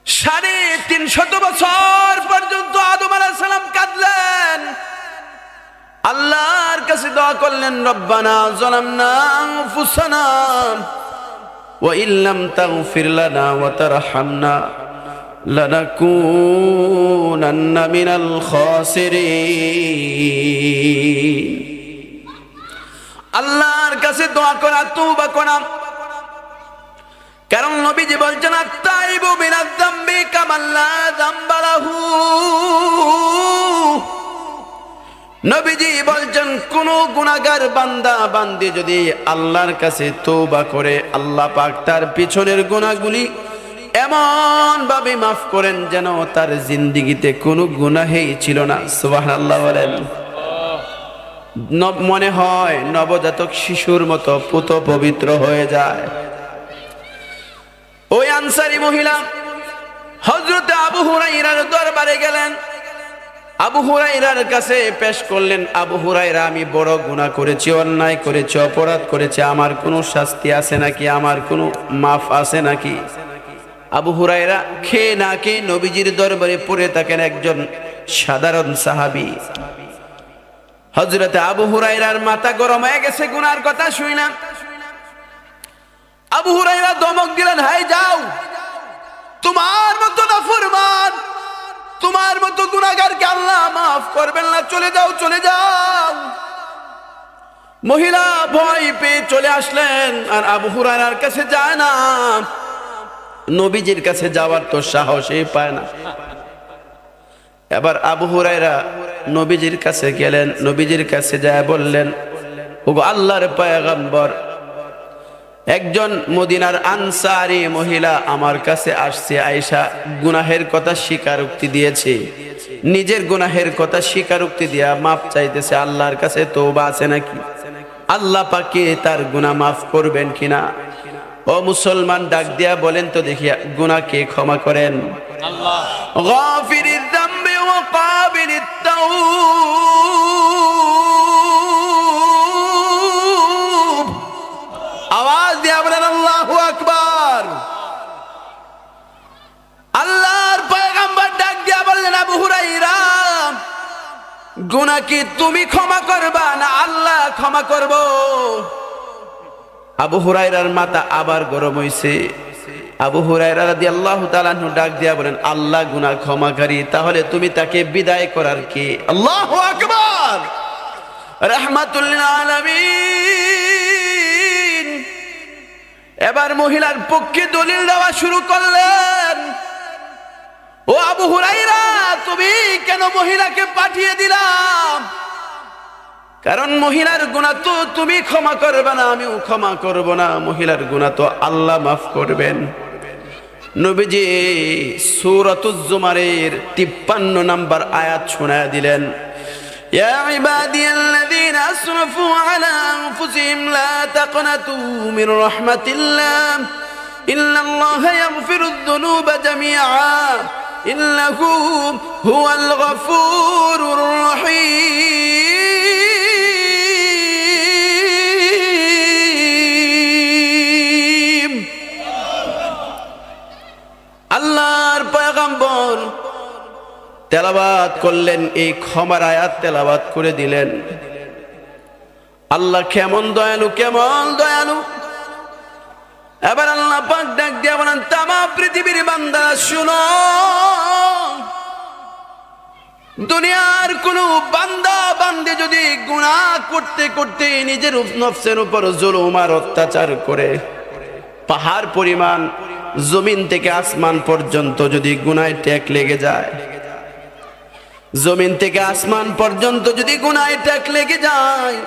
350 বছর পর্যন্ত আদম আলাইহিস সালাম কাঁদলেন, আল্লাহর কাছে দোয়া করলেন, রব্বানা যালামনা আনফুসানা ওয়া ইল্লাম তাগফির লানা ওয়া তারহামনা লানাকুনান্না মিনাল খাসিরিন। আল্লাহর কাছে দোয়া করা, তওবা করা। কারণ নবীজি বলছেন, আত-তাইবু মিনাজ যামবি কামান লা যামবা লাহু। নবীজি বলছেন, কোন গুনাহগার বান্দা বান্দি যদি আল্লাহর কাছে তওবা করে, আল্লাহ পাক তার পিছনের গুনাহগুলি এমন ভাবে মাফ করেন যেন তার জিন্দেগিতে কোনো গুনাহই ছিল না। সুবহানাল্লাহ বলেন। মনে হয় নবজাতক শিশুর মতো পুত পবিত্র হয়ে যায়। ওই আনসারী মহিলা হযরত আবু হুরায়রার দরবারে গেলেন, আবু হুরায়রার কাছে পেশ করলেন, আবু হুরায়রা আমি বড় গুনাহ করেছি, অন্যায় করেছি, অপরাধ করেছি, আমার কোনো শাস্তি আছে নাকি, আমার কোনো মাফ আছে নাকি? আবু হুরায়রা খেয়ে না খেয়ে নবীজির দরবারে পড়ে থাকেন, একজন সাধারণ সাহাবী। হযরতে আবু হুরায়রার মাথা গরম হয়ে গেছে গুনার কথা শুই না। আবু হুরায়রা ধমক দিলেন, হাই যাও, তোমার মতো নাফরমান, তোমার মতো গুনাহগারকে আল্লাহ মাফ করবেন না, চলে যাও চলে যাও। মহিলা ভয় পেয়ে চলে আসলেন, আর আবু হুরায়রার কাছে যায় না, নবীজির কাছে যাওয়ার তো সাহসই পায় না। এবার আবু হুরায়রা নবীজির কাছে গেলেন, নবীজির কাছে যায় বললেন, ওগো আল্লাহর পয়গম্বর, একজন মদিনার আনসারী মহিলা আমার কাছে আসছে, আয়েশা গুনাহের কথা স্বীকারোক্তি দিয়েছে, নিজের গুনাহের কথা স্বীকারোক্তি দিয়া মাফ চাইতেছে, আল্লাহর কাছে তওবা আছে নাকি, আল্লাহ পাকে তার গুনাহ মাফ করবেন কিনা। ও মুসলমান, ডাক দিয়া বলেন তো দেখি, গুনাহ কে ক্ষমা করেন? আল্লাহ। গাফিরিয যামবি ওয়া কাবিলিত তাওব। আওয়াজ দিয়া বলেন আল্লাহু আকবার। আল্লাহর পয়গম্বর ডাক দিয়া বললেন, আবু হুরায়রা, গুনাহ কি তুমি ক্ষমা করবা না আল্লাহ ক্ষমা করব? আবু হুরায়রার মাথা আবার গরম হইছে। আবু হুরায়রা রাদিয়াল্লাহু তাআলা আনহু ডাক দিয়া বলেন, আল্লাহ গুনাহ ক্ষমাকারী, তাহলে তুমি তাকে বিদায় করার কে? আল্লাহু আকবার। রাহমাতুল লিল আলামিন এবার মহিলার পক্ষে দলিল দেওয়া শুরু করলেন। ও আবু হুরায়রা, তুমি কেন মহিলাকে পাঠিয়ে দিলাম? কারণ মহিলার গুনাহ তো তুমি ক্ষমা করবে না, আমিও ক্ষমা করব না, মহিলার গুনাহ তো আল্লাহ মাফ করবেন। নবীজি সূরাতুজ জুমারের 53 নম্বর আয়াত শোনায়া দিলেন, ইয়া ইবাদিয়াল্লাযীনা আসরাফু আলা আনফুসিহিম লা তাকনাতু মির রাহমাতিল্লাহ ইন্নাল্লাহা ইয়াগফিরুয যুনুবা জামিআ ইন্নাহু হুয়াল গফুরুর রহিম। আল্লাহর পয়গম্বর তেলাওয়াত করলেন, এই ক্ষমার আয়াত তেলাওয়াত করে দিলেন। আল্লাহ কেমন দয়ালু, কেমন দয়ালু। এবার আল্লাহ পাক ডাক দিয়া বলেন, তামাম পৃথিবীর বান্দা শুনো, দুনিয়ার কোন বান্দা বান্দে যদি গুনাহ করতে করতে নিজের নফসের উপর জুলুম আর অত্যাচার করে, পাহাড় পরিমাণ জমিন থেকে আসমান পর্যন্ত যদি গুনায় ট্যাগ লেগে যায়, জমিন থেকে আসমান পর্যন্ত যদি গুনায় ট্যাগ লেগে যায়,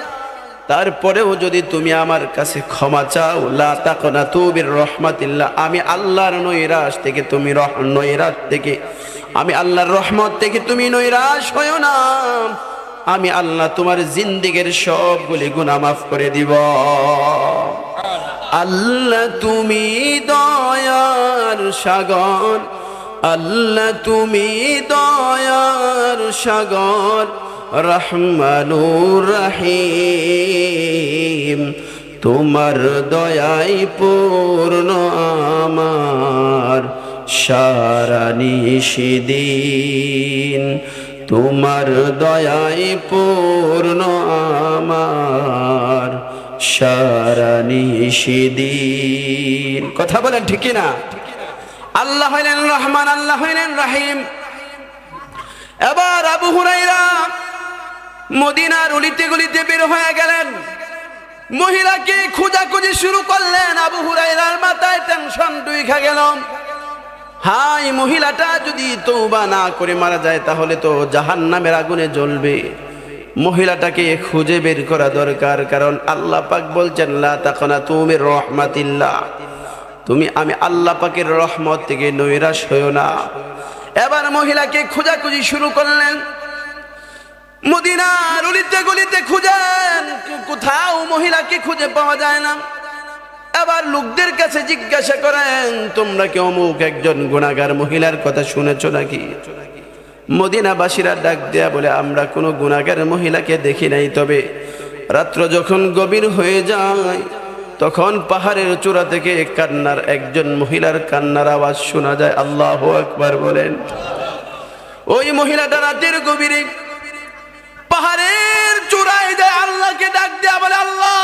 তারপরেও যদি তুমি আমার কাছে ক্ষমা চাও, লা তাকনাতু বির রাহমাতিল্লাহ, আমি আল্লাহর নৈরাশ থেকে তুমি নৈরাশ থেকে, আমি আল্লাহর রহমত থেকে তুমি নৈরাশ হয়ো না, আমি আল্লাহ তোমার জিন্দেগীর সবগুলি গুনাহ মাফ করে দিব। আল্লাহ তুমি দয়ার সাগর, আল্লাহ তুমি দয়ার সাগর, রহমানুর রহিম, তোমার দয়ায় পূর্ণ আমার সারা নিশিদিন, তোমার দয়ায় পূর্ণ আমার সারা নিশিদিন। কথা বলেন ঠিক না? আল্লাহ হইলেন রহমান, আল্লাহ হইলেন রহিম। এবার আবু হুরায়রা মদিনার অলিতে গলিতে বের হয়ে গেলেন, মহিলাকে খোঁজাখুঁজি শুরু করলেন। আবু হুরায়রার মাথায় টেনশন ঢুইকা গেল, হাই মহিলাটা যদি তওবা না করে মারা যায় তাহলে তো জাহান্নামের আগুনে জ্বলবে। মহিলাটাকে খুঁজে বের করা দরকার, কারণ আল্লাহ পাক বলছেন, লা তাকনাতু মির রাহমাতিল্লাহ, আমি আল্লাহ পাকের রহমত থেকে নৈরাশ হইও না। এবার মহিলাকে খোঁজাখুঁজি শুরু করলেন, মদিনার অলিতে গলিতে খুঁজেন, কোথাও মহিলাকে খুঁজে পাওয়া যায় না। এবার লোকদের কাছে জিজ্ঞাসা করেন, তোমরা কি অমুক একজন গুনাহগার মহিলার কথা শুনেছো নাকি? মদিনাবাসীরা ডাক দেয়া বলে, আমরা কোনো গুনাহগার মহিলাকে দেখি নাই, তবে রাত্র যখন গভীর হয়ে যায় তখন পাহাড়ের চূড়া থেকে কান্নার একজন মহিলার কান্নার আওয়াজ শোনা যায়। আল্লাহু আকবার বলেন। ওই মহিলাটা রাতের গভীরে পাহাড়ের চূড়ায় যায়, আল্লাহকে ডাক দেয়া বলে, আল্লাহ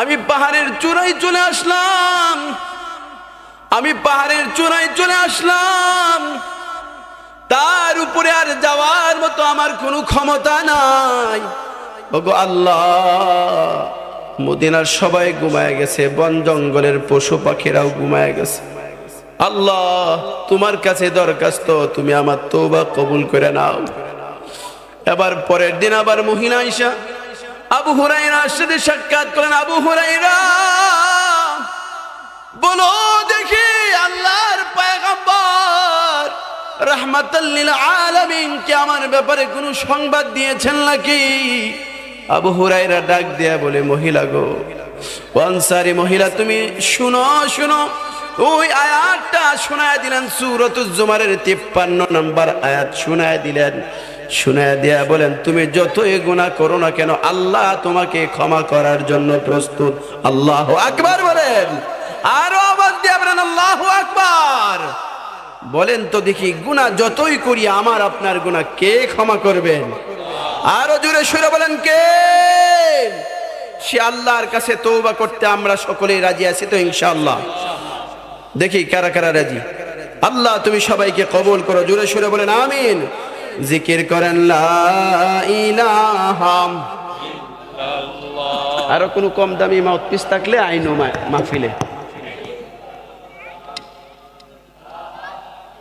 আমি পাহাড়ের চূড়ায় চলে আসলাম, আমি পাহাড়ের চূড়ায় চলে আসলাম, তার উপরে আর যাওয়ার মতো আমার কোনো ক্ষমতা নাই। ওগো আল্লাহ, মদিনার সবাই ঘুমায় গেছে, বন জঙ্গলের পশু পাখিরাও ঘুমায় গেছে। আল্লাহ, তোমার কাছে দরখাস্ত, তুমি আমার তওবা কবুল করে নাও। এবার পরের দিন আবার মহিলা আয়েশা আবু হুরায়রার সাথে সাক্ষাৎ করেন। আবু হুরায়রা, বলো দেখি, আল্লাহর পয়গম্বর রাহমাতাল লিল আলামিন কে আমার ব্যাপারে কোনো সংবাদ দিয়েছেন নাকি? আবু হুরায়রা ডাক দিয়া বলে, মহিলা গো, আনসারী মহিলা, তুমি শুনো শুনো। ওই আয়াতটা শোনায় দিলেন, সূরাতুজ জুমারের 53 নম্বর আয়াত শোনায় দিলেন। শোনায় দিয়া বলেন, তুমি যতই গুনাহ করো না কেন, আল্লাহ তোমাকে ক্ষমা করার জন্য প্রস্তুত। আল্লাহু আকবার বলেন, আরো আওয়াজ দিয়ে বলেন আল্লাহু আকবার। বলেন তো দেখি, গুনাহ যতই করি আমার আপনার গুনাহ কে ক্ষমা করবেন? আরো জোরে সুরে বলেন, কে? সে আল্লাহর কাছে তওবা করতে আমরা সকলেই রাজি আছি তো ইনশাআল্লাহ? দেখি কারা কারা রাজি। আল্লাহ তুমি সবাইকে কবুল করো, জোরে সুরে বলেন আমিন। জিকির করেন লা ইলাহা ইল্লাল্লাহ। আরো কোনো কম দামি মাউথপিস থাকলে আইনো মাহফিলে,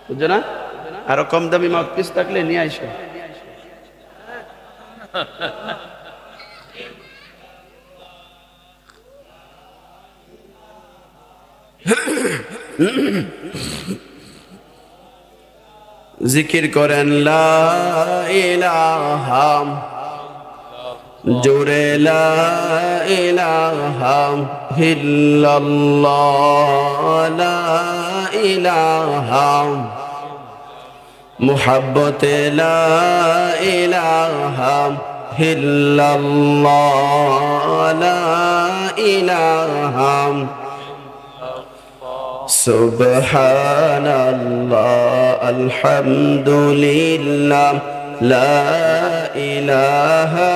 বুঝছো না? আরো কম দামি মাউথপিস থাকলে নিয়ে আইসো। জিকির করেন লা ইলাহা, জোরে লা ইলাহা ইল্লাল্লাহ, লা ইলাহা মুহাব্বতে লা ইলাহা ইল্লাল্লাহ, লা ইলাহা সুবহানাল্লাহ, আলহামদুলিল্লাহ, লা ইলাহা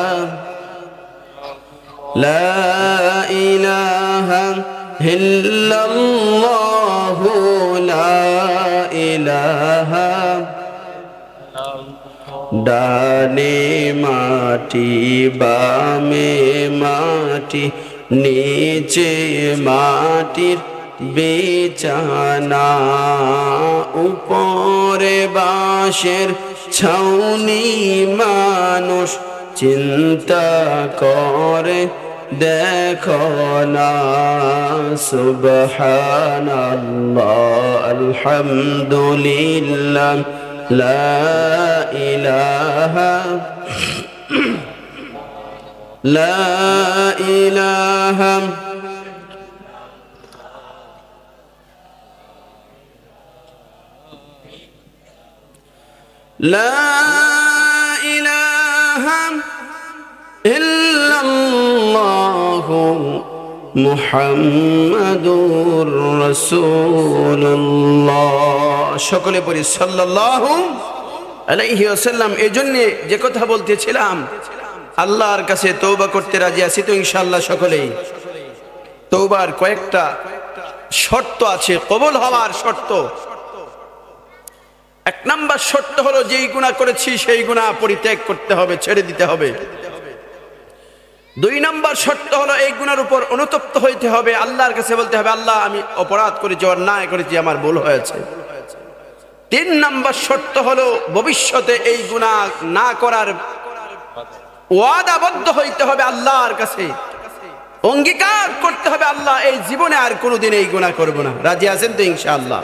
ইল্লাল্লাহ, লা ইলাহা। ডানে মাটি বামে মাটি, নিচে মাটির বিছানা, উপরে বাঁশের ছাউনি, মানুষ চিন্তা করে দেখো না। সুবহানাল্লাহ, আলহামদুলিল্লাহ, লা ইলাহা লা ইলাহা লা ইলাহা ইল্লাল্লাহু মুহাম্মাদুর রাসূলুল্লাহ। সকলে পড়ি সাল্লাল্লাহু আলাইহি ওয়াসাল্লাম। এজন্য যে কথা বলতেছিলাম, আল্লাহর কাছে তওবা করতে রাজি আছি তো ইনশাআল্লাহ সকলেই? তওবার কয়েকটা শর্ত আছে, কবুল হওয়ার শর্ত। এক নাম্বার শর্ত হলো, যেই গুনাহ করেছি সেই গুনাহ পরিত্যাগ করতে হবে, ছেড়ে দিতে হবে। দুই নাম্বার শর্ত হলো, এই গুনার উপর অনুতপ্ত হইতে হবে, আল্লাহর কাছে বলতে হবে, আল্লাহ আমি অপরাধ করেছি, অন্যায় করেছি, আমার ভুল হয়েছে। তিন নাম্বার শর্ত হলো, ভবিষ্যতে এই গুনাহ না করার ওয়াদাবদ্ধ হইতে হবে, আল্লাহর কাছে অঙ্গীকার করতে হবে, আল্লাহ এই জীবনে আর কোনোদিন এই গুনাহ করব না। রাজি আছেন তো ইনশাআল্লাহ?